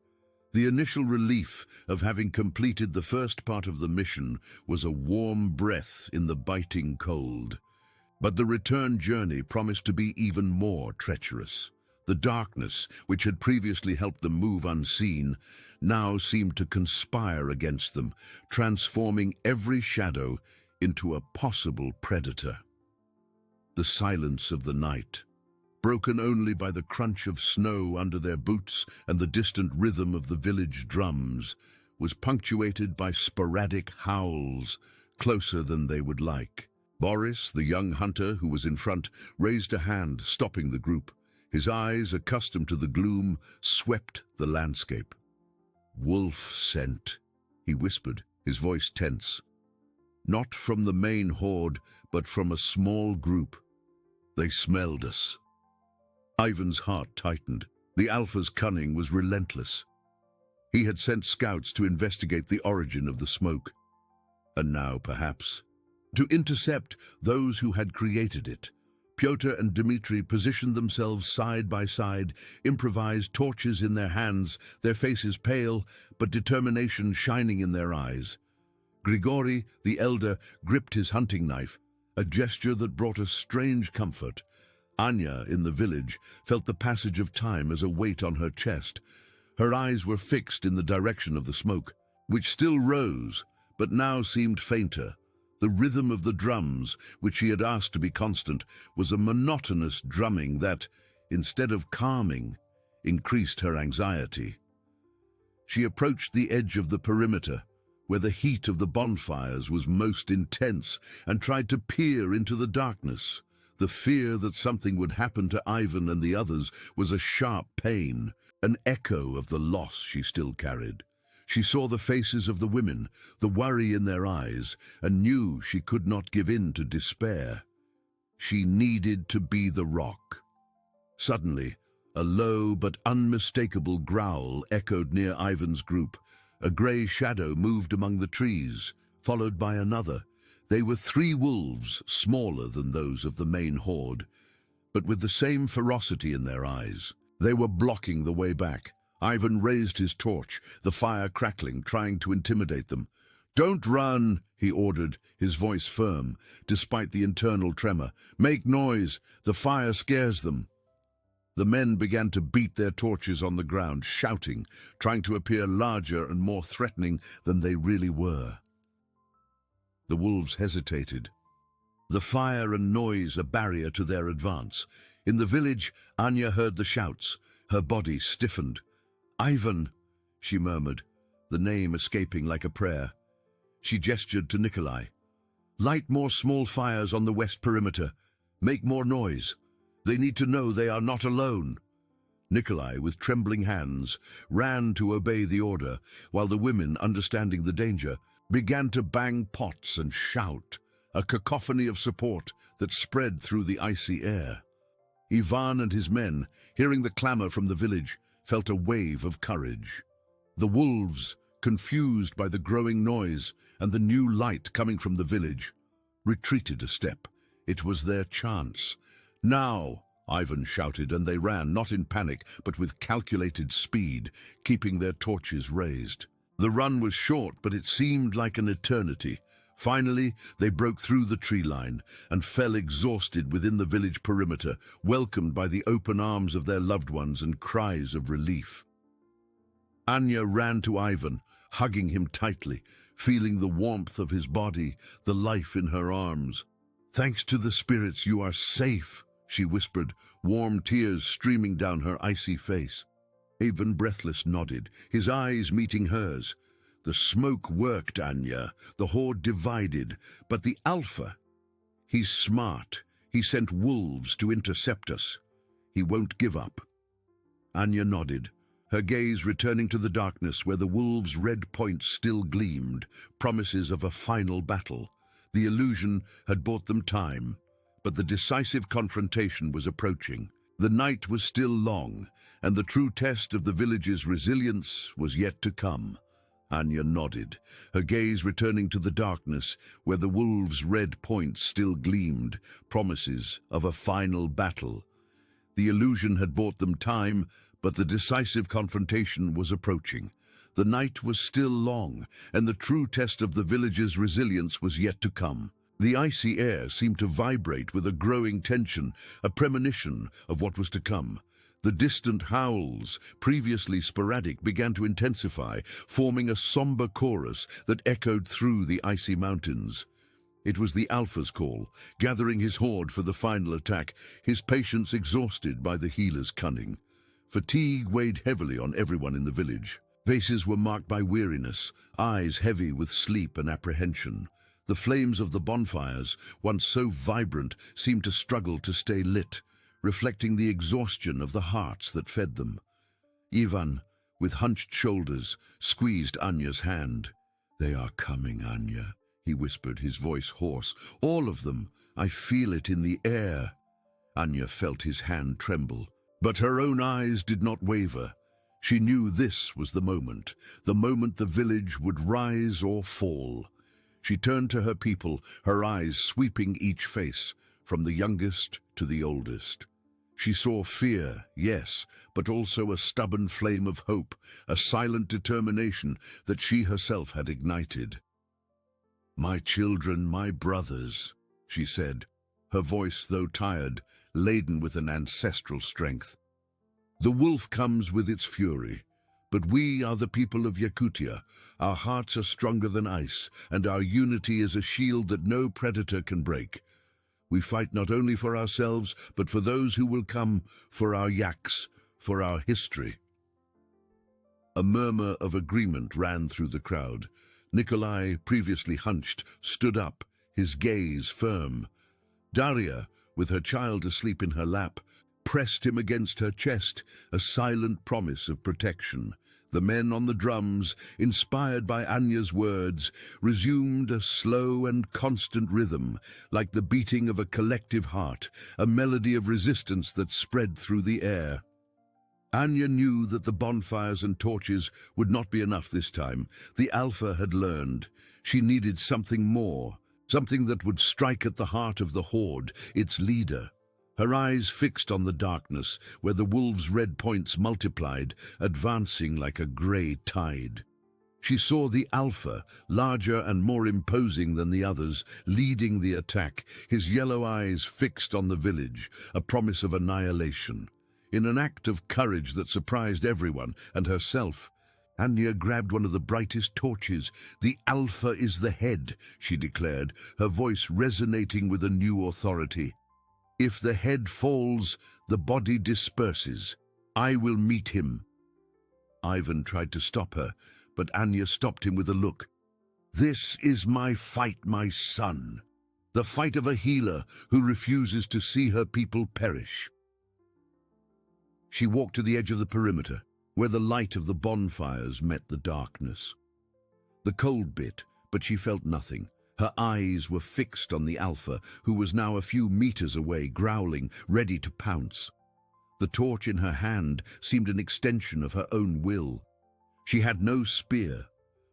The initial relief of having completed the first part of the mission was a warm breath in the biting cold. But the return journey promised to be even more treacherous. The darkness, which had previously helped them move unseen, now seemed to conspire against them, transforming every shadow into a possible predator. The silence of the night, broken only by the crunch of snow under their boots and the distant rhythm of the village drums, was punctuated by sporadic howls, closer than they would like. Boris, the young hunter who was in front, raised a hand, stopping the group. His eyes, accustomed to the gloom, swept the landscape. "Wolf scent," he whispered, his voice tense. "Not from the main horde, but from a small group. They smelled us." Ivan's heart tightened. The Alpha's cunning was relentless. He had sent scouts to investigate the origin of the smoke, and now, perhaps, to intercept those who had created it. Pyotr and Dmitri positioned themselves side by side, improvised torches in their hands, their faces pale, but determination shining in their eyes. Grigory, the elder, gripped his hunting knife, a gesture that brought a strange comfort. Anya, in the village, felt the passage of time as a weight on her chest. Her eyes were fixed in the direction of the smoke, which still rose, but now seemed fainter. The rhythm of the drums, which she had asked to be constant, was a monotonous drumming that, instead of calming, increased her anxiety. She approached the edge of the perimeter, where the heat of the bonfires was most intense, and tried to peer into the darkness. The fear that something would happen to Ivan and the others was a sharp pain, an echo of the loss she still carried. She saw the faces of the women, the worry in their eyes, and knew she could not give in to despair. She needed to be the rock. Suddenly, a low but unmistakable growl echoed near Ivan's group. A grey shadow moved among the trees, followed by another. They were 3 wolves, smaller than those of the main horde, but with the same ferocity in their eyes. They were blocking the way back. Ivan raised his torch, the fire crackling, trying to intimidate them. "Don't run," he ordered, his voice firm, despite the internal tremor. "Make noise. The fire scares them." The men began to beat their torches on the ground, shouting, trying to appear larger and more threatening than they really were. The wolves hesitated. The fire and noise a barrier to their advance. In the village, Anya heard the shouts. Her body stiffened. "Ivan," she murmured, the name escaping like a prayer. She gestured to Nikolai. "Light more small fires on the west perimeter. Make more noise. They need to know they are not alone." Nikolai, with trembling hands, ran to obey the order, while the women, understanding the danger, began to bang pots and shout, a cacophony of support that spread through the icy air. Ivan and his men, hearing the clamor from the village, felt a wave of courage. The wolves, confused by the growing noise and the new light coming from the village, retreated a step. It was their chance. "Now!" Ivan shouted, and they ran, not in panic, but with calculated speed, keeping their torches raised. The run was short, but it seemed like an eternity. Finally, they broke through the tree line and fell exhausted within the village perimeter, welcomed by the open arms of their loved ones and cries of relief. Anya ran to Ivan, hugging him tightly, feeling the warmth of his body, the life in her arms. "Thanks to the spirits, you are safe," she whispered, warm tears streaming down her icy face. Ivan, breathless, nodded, his eyes meeting hers. "The smoke worked, Anya. The horde divided. But the Alpha, he's smart. He sent wolves to intercept us. He won't give up." Anya nodded, her gaze returning to the darkness where the wolves' red points still gleamed, promises of a final battle. The illusion had bought them time, but the decisive confrontation was approaching. The night was still long, and the true test of the village's resilience was yet to come. Anya nodded, her gaze returning to the darkness where the wolves' red points still gleamed, promises of a final battle. The illusion had bought them time, but the decisive confrontation was approaching. The night was still long, and the true test of the village's resilience was yet to come. The icy air seemed to vibrate with a growing tension, a premonition of what was to come. The distant howls, previously sporadic, began to intensify, forming a somber chorus that echoed through the icy mountains. It was the Alpha's call, gathering his horde for the final attack, his patience exhausted by the healer's cunning. Fatigue weighed heavily on everyone in the village. Faces were marked by weariness, eyes heavy with sleep and apprehension. The flames of the bonfires, once so vibrant, seemed to struggle to stay lit, reflecting the exhaustion of the hearts that fed them. Ivan, with hunched shoulders, squeezed Anya's hand. "They are coming, Anya," he whispered, his voice hoarse. "All of them. I feel it in the air." Anya felt his hand tremble, but her own eyes did not waver. She knew this was the moment the village would rise or fall. She turned to her people, her eyes sweeping each face, from the youngest to the oldest. She saw fear, yes, but also a stubborn flame of hope, a silent determination that she herself had ignited. "My children, my brothers," she said, her voice, though tired, laden with an ancestral strength. "The wolf comes with its fury, but we are the people of Yakutia. Our hearts are stronger than ice, and our unity is a shield that no predator can break. We fight not only for ourselves, but for those who will come, for our yaks, for our history." A murmur of agreement ran through the crowd. Nikolai, previously hunched, stood up, his gaze firm. Daria, with her child asleep in her lap, pressed him against her chest, a silent promise of protection. The men on the drums, inspired by Anya's words, resumed a slow and constant rhythm, like the beating of a collective heart, a melody of resistance that spread through the air. Anya knew that the bonfires and torches would not be enough this time. The Alpha had learned. She needed something more, something that would strike at the heart of the horde, its leader. Her eyes fixed on the darkness, where the wolves' red points multiplied, advancing like a grey tide. She saw the Alpha, larger and more imposing than the others, leading the attack, his yellow eyes fixed on the village, a promise of annihilation. In an act of courage that surprised everyone and herself, Anya grabbed one of the brightest torches. "The Alpha is the head," she declared, her voice resonating with a new authority. "If the head falls, the body disperses. I will meet him." Ivan tried to stop her, but Anya stopped him with a look. "This is my fight, my son. The fight of a healer who refuses to see her people perish." She walked to the edge of the perimeter, where the light of the bonfires met the darkness. The cold bit, but she felt nothing. Her eyes were fixed on the Alpha, who was now a few meters away, growling, ready to pounce. The torch in her hand seemed an extension of her own will. She had no spear,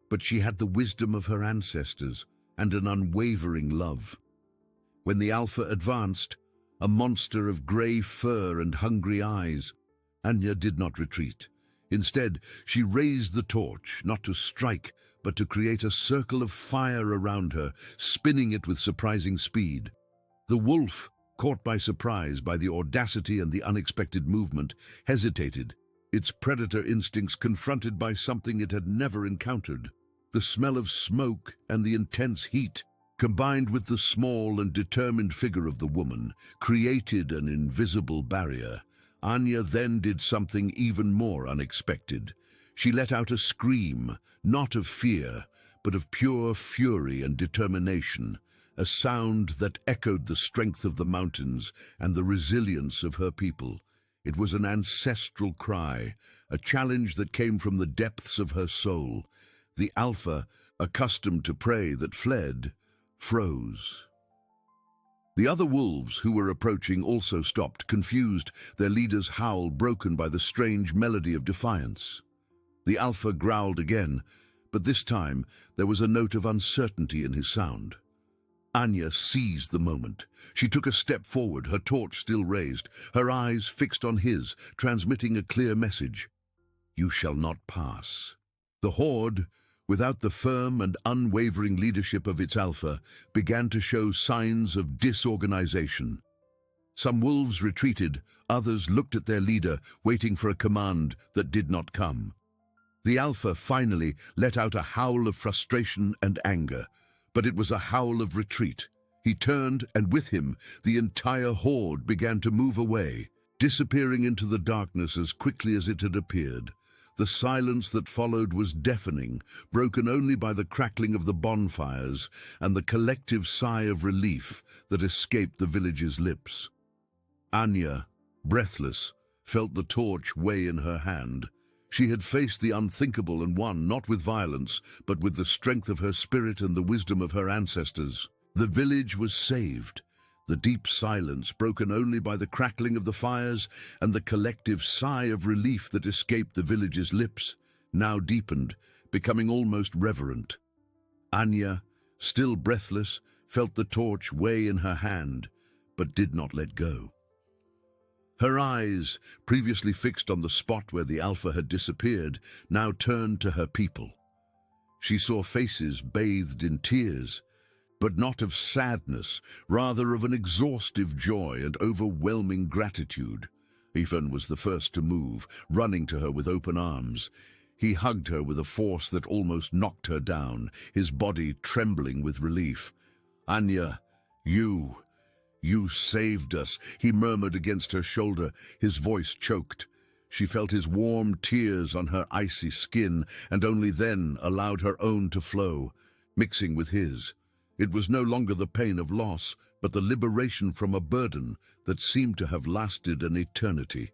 but she had the wisdom of her ancestors and an unwavering love. When the Alpha advanced, a monster of grey fur and hungry eyes, Anya did not retreat. Instead, she raised the torch, not to strike, but to create a circle of fire around her, spinning it with surprising speed. The wolf, caught by surprise by the audacity and the unexpected movement, hesitated, its predator instincts confronted by something it had never encountered. The smell of smoke and the intense heat, combined with the small and determined figure of the woman, created an invisible barrier. Anya then did something even more unexpected. She let out a scream, not of fear, but of pure fury and determination, a sound that echoed the strength of the mountains and the resilience of her people. It was an ancestral cry, a challenge that came from the depths of her soul. The Alpha, accustomed to prey that fled, froze. The other wolves who were approaching also stopped, confused, their leader's howl broken by the strange melody of defiance. The Alpha growled again, but this time there was a note of uncertainty in his sound. Anya seized the moment. She took a step forward, her torch still raised, her eyes fixed on his, transmitting a clear message. "You shall not pass." The horde, without the firm and unwavering leadership of its Alpha, began to show signs of disorganization. Some wolves retreated, others looked at their leader, waiting for a command that did not come. The Alpha finally let out a howl of frustration and anger, but it was a howl of retreat. He turned, and with him, the entire horde began to move away, disappearing into the darkness as quickly as it had appeared. The silence that followed was deafening, broken only by the crackling of the bonfires and the collective sigh of relief that escaped the village's lips. Anya, breathless, felt the torch weigh in her hand. She had faced the unthinkable and won not with violence, but with the strength of her spirit and the wisdom of her ancestors. The village was saved. The deep silence, broken only by the crackling of the fires and the collective sigh of relief that escaped the village's lips, now deepened, becoming almost reverent. Anya, still breathless, felt the torch weigh in her hand, but did not let go. Her eyes, previously fixed on the spot where the Alpha had disappeared, now turned to her people. She saw faces bathed in tears, but not of sadness, rather of an exhaustive joy and overwhelming gratitude. Ivan was the first to move, running to her with open arms. He hugged her with a force that almost knocked her down, his body trembling with relief. "Anya, you saved us," he murmured against her shoulder, his voice choked. She felt his warm tears on her icy skin, and only then allowed her own to flow, mixing with his. It was no longer the pain of loss, but the liberation from a burden that seemed to have lasted an eternity.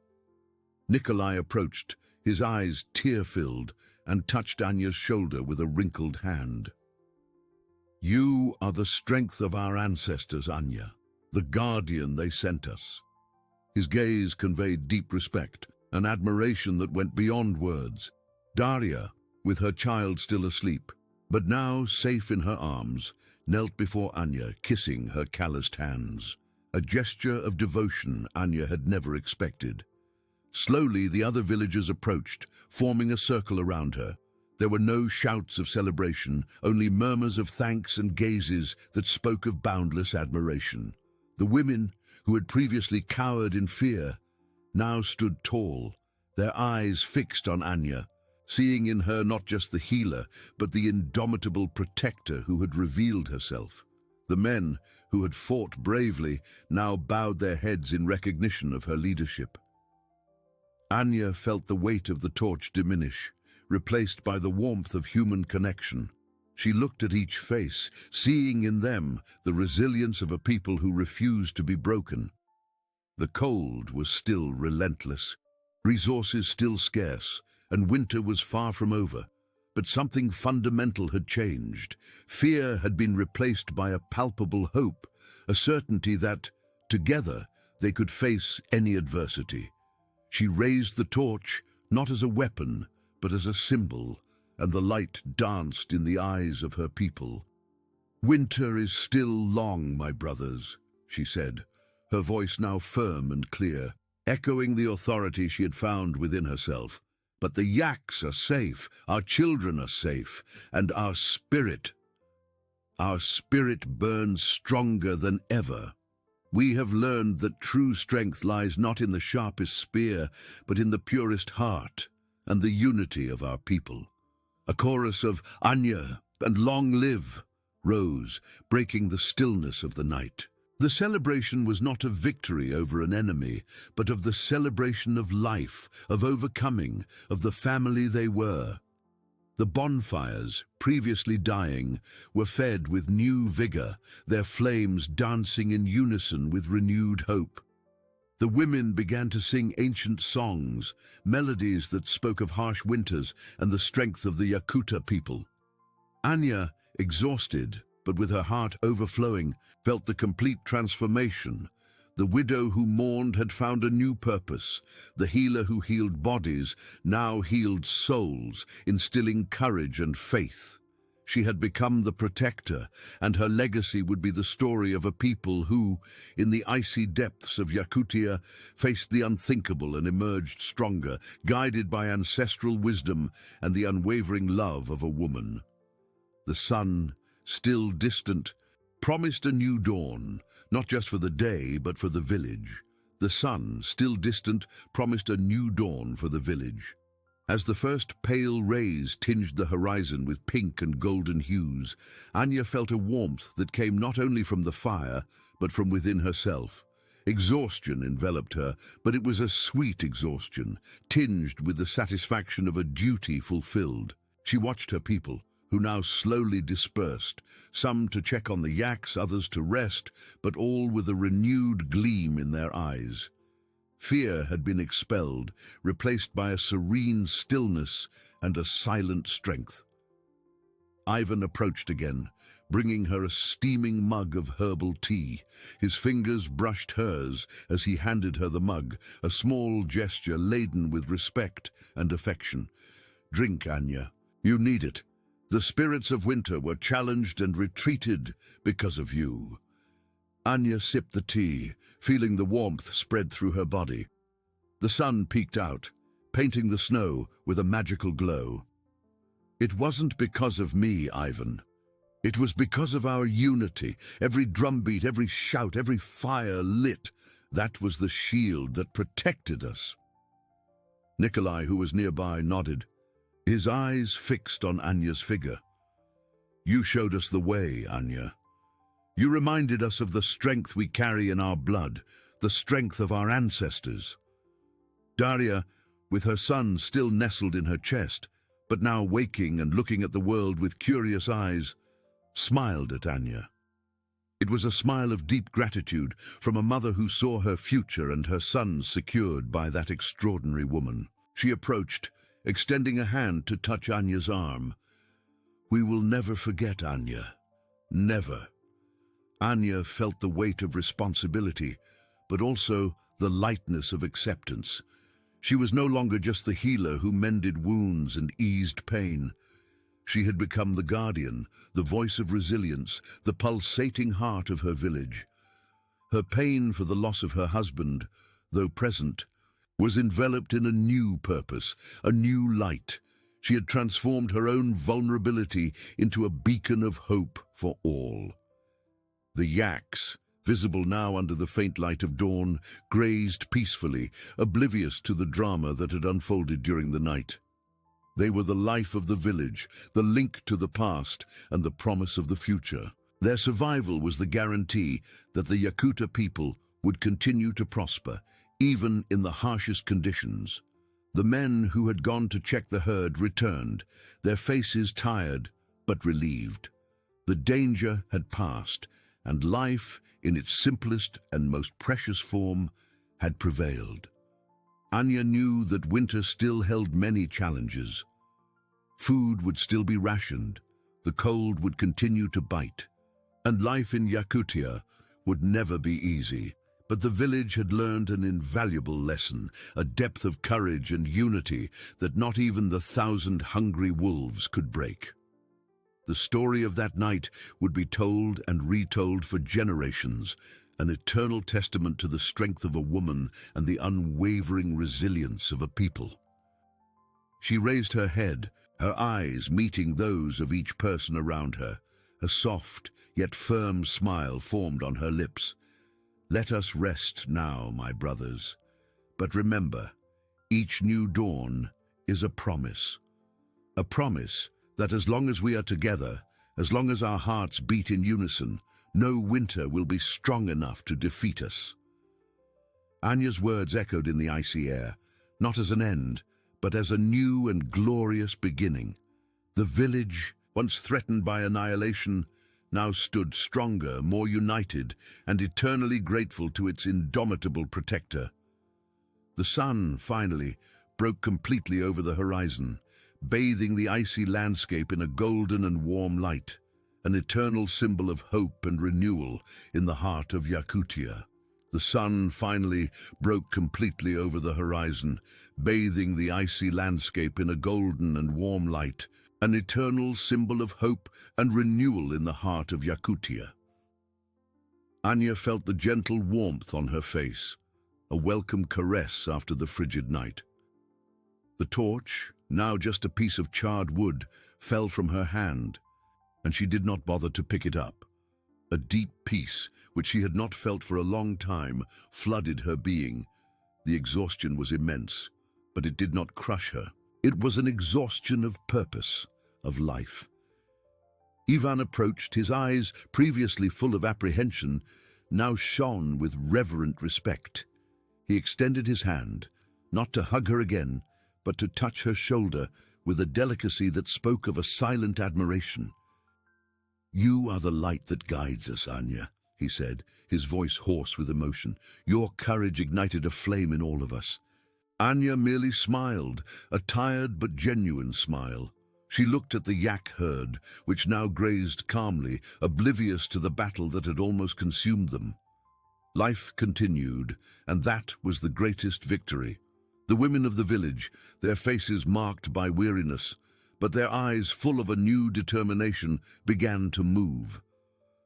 Nikolai approached, his eyes tear-filled, and touched Anya's shoulder with a wrinkled hand. "You are the strength of our ancestors, Anya, the guardian they sent us." His gaze conveyed deep respect, an admiration that went beyond words. Daria, with her child still asleep, but now safe in her arms, knelt before Anya, kissing her calloused hands. A gesture of devotion Anya had never expected. Slowly, the other villagers approached, forming a circle around her. There were no shouts of celebration, only murmurs of thanks and gazes that spoke of boundless admiration. The women, who had previously cowered in fear, now stood tall, their eyes fixed on Anya, seeing in her not just the healer, but the indomitable protector who had revealed herself. The men, who had fought bravely, now bowed their heads in recognition of her leadership. Anya felt the weight of the torch diminish, replaced by the warmth of human connection. She looked at each face, seeing in them the resilience of a people who refused to be broken. The cold was still relentless, resources still scarce, and winter was far from over. But something fundamental had changed. Fear had been replaced by a palpable hope, a certainty that, together, they could face any adversity. She raised the torch, not as a weapon, but as a symbol, and the light danced in the eyes of her people. "Winter is still long, my brothers," she said, her voice now firm and clear, echoing the authority she had found within herself. "But the Yaks are safe, our children are safe, and our spirit burns stronger than ever. We have learned that true strength lies not in the sharpest spear, but in the purest heart and the unity of our people." A chorus of "Anya" and "Long live" rose, breaking the stillness of the night. The celebration was not of victory over an enemy, but of the celebration of life, of overcoming, of the family they were. The bonfires, previously dying, were fed with new vigor, their flames dancing in unison with renewed hope. The women began to sing ancient songs, melodies that spoke of harsh winters and the strength of the YAKUT people. Anya, exhausted, but with her heart overflowing, felt the complete transformation. The widow who mourned had found a new purpose. The healer who healed bodies now healed souls, instilling courage and faith. She had become the protector, and her legacy would be the story of a people who, in the icy depths of Yakutia, faced the unthinkable and emerged stronger, guided by ancestral wisdom and the unwavering love of a woman. The sun, still distant, promised a new dawn, not just for the day, but for the village. The sun, still distant, promised a new dawn for the village. As the first pale rays tinged the horizon with pink and golden hues, Anya felt a warmth that came not only from the fire, but from within herself. Exhaustion enveloped her, but it was a sweet exhaustion, tinged with the satisfaction of a duty fulfilled. She watched her people, who now slowly dispersed, some to check on the yaks, others to rest, but all with a renewed gleam in their eyes. Fear had been expelled, replaced by a serene stillness and a silent strength. Ivan approached again, bringing her a steaming mug of herbal tea. His fingers brushed hers as he handed her the mug, a small gesture laden with respect and affection. "Drink, Anya. You need it. The spirits of winter were challenged and retreated because of you." Anya sipped the tea, feeling the warmth spread through her body. The sun peeked out, painting the snow with a magical glow. "It wasn't because of me, Ivan. It was because of our unity. Every drumbeat, every shout, every fire lit. That was the shield that protected us." Nikolai, who was nearby, nodded, his eyes fixed on Anya's figure. "You showed us the way, Anya. You reminded us of the strength we carry in our blood, the strength of our ancestors." Daria, with her son still nestled in her chest, but now waking and looking at the world with curious eyes, smiled at Anya. It was a smile of deep gratitude from a mother who saw her future and her son secured by that extraordinary woman. She approached, extending a hand to touch Anya's arm. "We will never forget, Anya. Never." Anya felt the weight of responsibility, but also the lightness of acceptance. She was no longer just the healer who mended wounds and eased pain. She had become the guardian, the voice of resilience, the pulsating heart of her village. Her pain for the loss of her husband, though present, was enveloped in a new purpose, a new light. She had transformed her own vulnerability into a beacon of hope for all. The yaks, visible now under the faint light of dawn, grazed peacefully, oblivious to the drama that had unfolded during the night. They were the life of the village, the link to the past, and the promise of the future. Their survival was the guarantee that the YAKUT people would continue to prosper, even in the harshest conditions. The men who had gone to check the herd returned, their faces tired but relieved. The danger had passed, and life, in its simplest and most precious form, had prevailed. Anya knew that winter still held many challenges. Food would still be rationed, the cold would continue to bite, and life in Yakutia would never be easy. But the village had learned an invaluable lesson, a depth of courage and unity that not even the 1,000 hungry wolves could break. The story of that night would be told and retold for generations, an eternal testament to the strength of a woman and the unwavering resilience of a people. She raised her head, her eyes meeting those of each person around her. A soft yet firm smile formed on her lips. "Let us rest now, my brothers. But remember, each new dawn is a promise. A promise that as long as we are together, as long as our hearts beat in unison, no winter will be strong enough to defeat us." Anya's words echoed in the icy air, not as an end, but as a new and glorious beginning. The village, once threatened by annihilation, now stood stronger, more united, and eternally grateful to its indomitable protector. The sun, finally, broke completely over the horizon, bathing the icy landscape in a golden and warm light, an eternal symbol of hope and renewal in the heart of Yakutia. The sun finally broke completely over the horizon, bathing the icy landscape in a golden and warm light, an eternal symbol of hope and renewal in the heart of Yakutia. Anya felt the gentle warmth on her face, a welcome caress after the frigid night. The torch, now just a piece of charred wood, fell from her hand, and she did not bother to pick it up. A deep peace, which she had not felt for a long time, flooded her being. The exhaustion was immense, but it did not crush her. It was an exhaustion of purpose, of life. Ivan approached, his eyes, previously full of apprehension, now shone with reverent respect. He extended his hand, not to hug her again, but to touch her shoulder with a delicacy that spoke of a silent admiration. "You are the light that guides us, Anya," he said, his voice hoarse with emotion. "Your courage ignited a flame in all of us." Anya merely smiled, a tired but genuine smile. She looked at the yak herd, which now grazed calmly, oblivious to the battle that had almost consumed them. Life continued, and that was the greatest victory. The women of the village, their faces marked by weariness, but their eyes full of a new determination, began to move.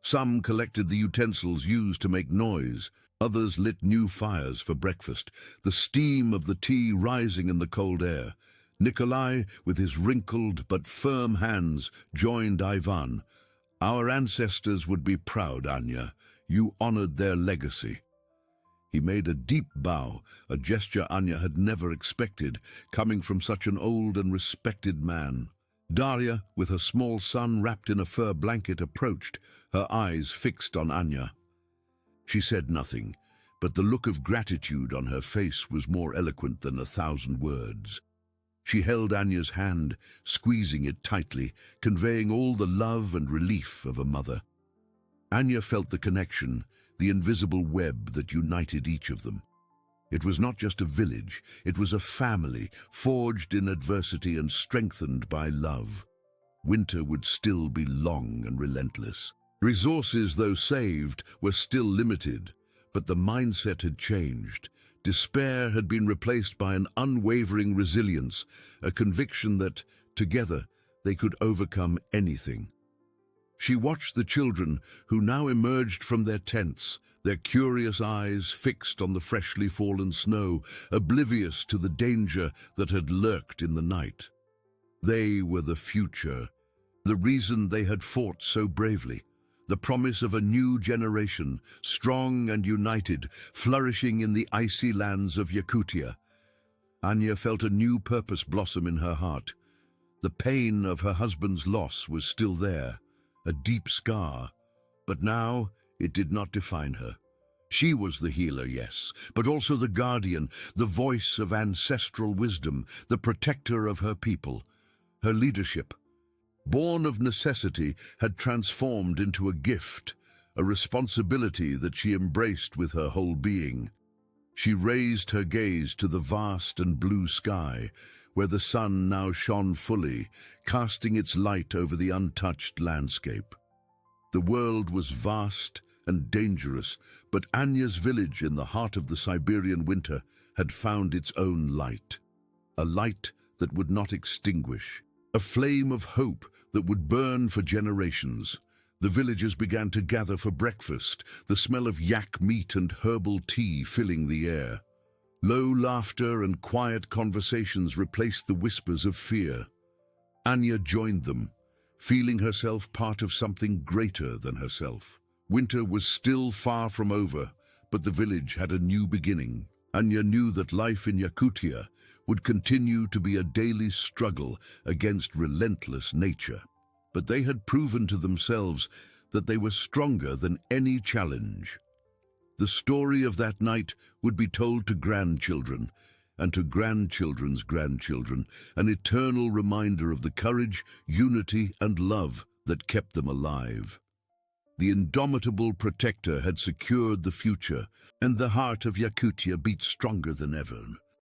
Some collected the utensils used to make noise, others lit new fires for breakfast, the steam of the tea rising in the cold air. Nikolai, with his wrinkled but firm hands, joined Ivan. "Our ancestors would be proud, Anya. You honored their legacy." He made a deep bow, a gesture Anya had never expected, coming from such an old and respected man. Daria, with her small son wrapped in a fur blanket, approached, her eyes fixed on Anya. She said nothing, but the look of gratitude on her face was more eloquent than 1,000 words. She held Anya's hand, squeezing it tightly, conveying all the love and relief of a mother. Anya felt the connection, the invisible web that united each of them. It was not just a village, it was a family, forged in adversity and strengthened by love. Winter would still be long and relentless. Resources, though saved, were still limited, but the mindset had changed. Despair had been replaced by an unwavering resilience, a conviction that, together, they could overcome anything. She watched the children, who now emerged from their tents, their curious eyes fixed on the freshly fallen snow, oblivious to the danger that had lurked in the night. They were the future, the reason they had fought so bravely, the promise of a new generation, strong and united, flourishing in the icy lands of Yakutia. Anya felt a new purpose blossom in her heart. The pain of her husband's loss was still there, a deep scar, but now it did not define her. She was the healer, yes, but also the guardian, the voice of ancestral wisdom, the protector of her people. Her leadership, born of necessity, had transformed into a gift, a responsibility that she embraced with her whole being. She raised her gaze to the vast and blue sky, where the sun now shone fully, casting its light over the untouched landscape. The world was vast and dangerous, but Anya's village in the heart of the Siberian winter had found its own light. A light that would not extinguish, a flame of hope that would burn for generations. The villagers began to gather for breakfast, the smell of yak meat and herbal tea filling the air. Low laughter and quiet conversations replaced the whispers of fear. Anya joined them, feeling herself part of something greater than herself. Winter was still far from over, but the village had a new beginning. Anya knew that life in Yakutia would continue to be a daily struggle against relentless nature. But they had proven to themselves that they were stronger than any challenge. The story of that night would be told to grandchildren, and to grandchildren's grandchildren, an eternal reminder of the courage, unity, and love that kept them alive. The indomitable protector had secured the future, and the heart of Yakutia beat stronger than ever.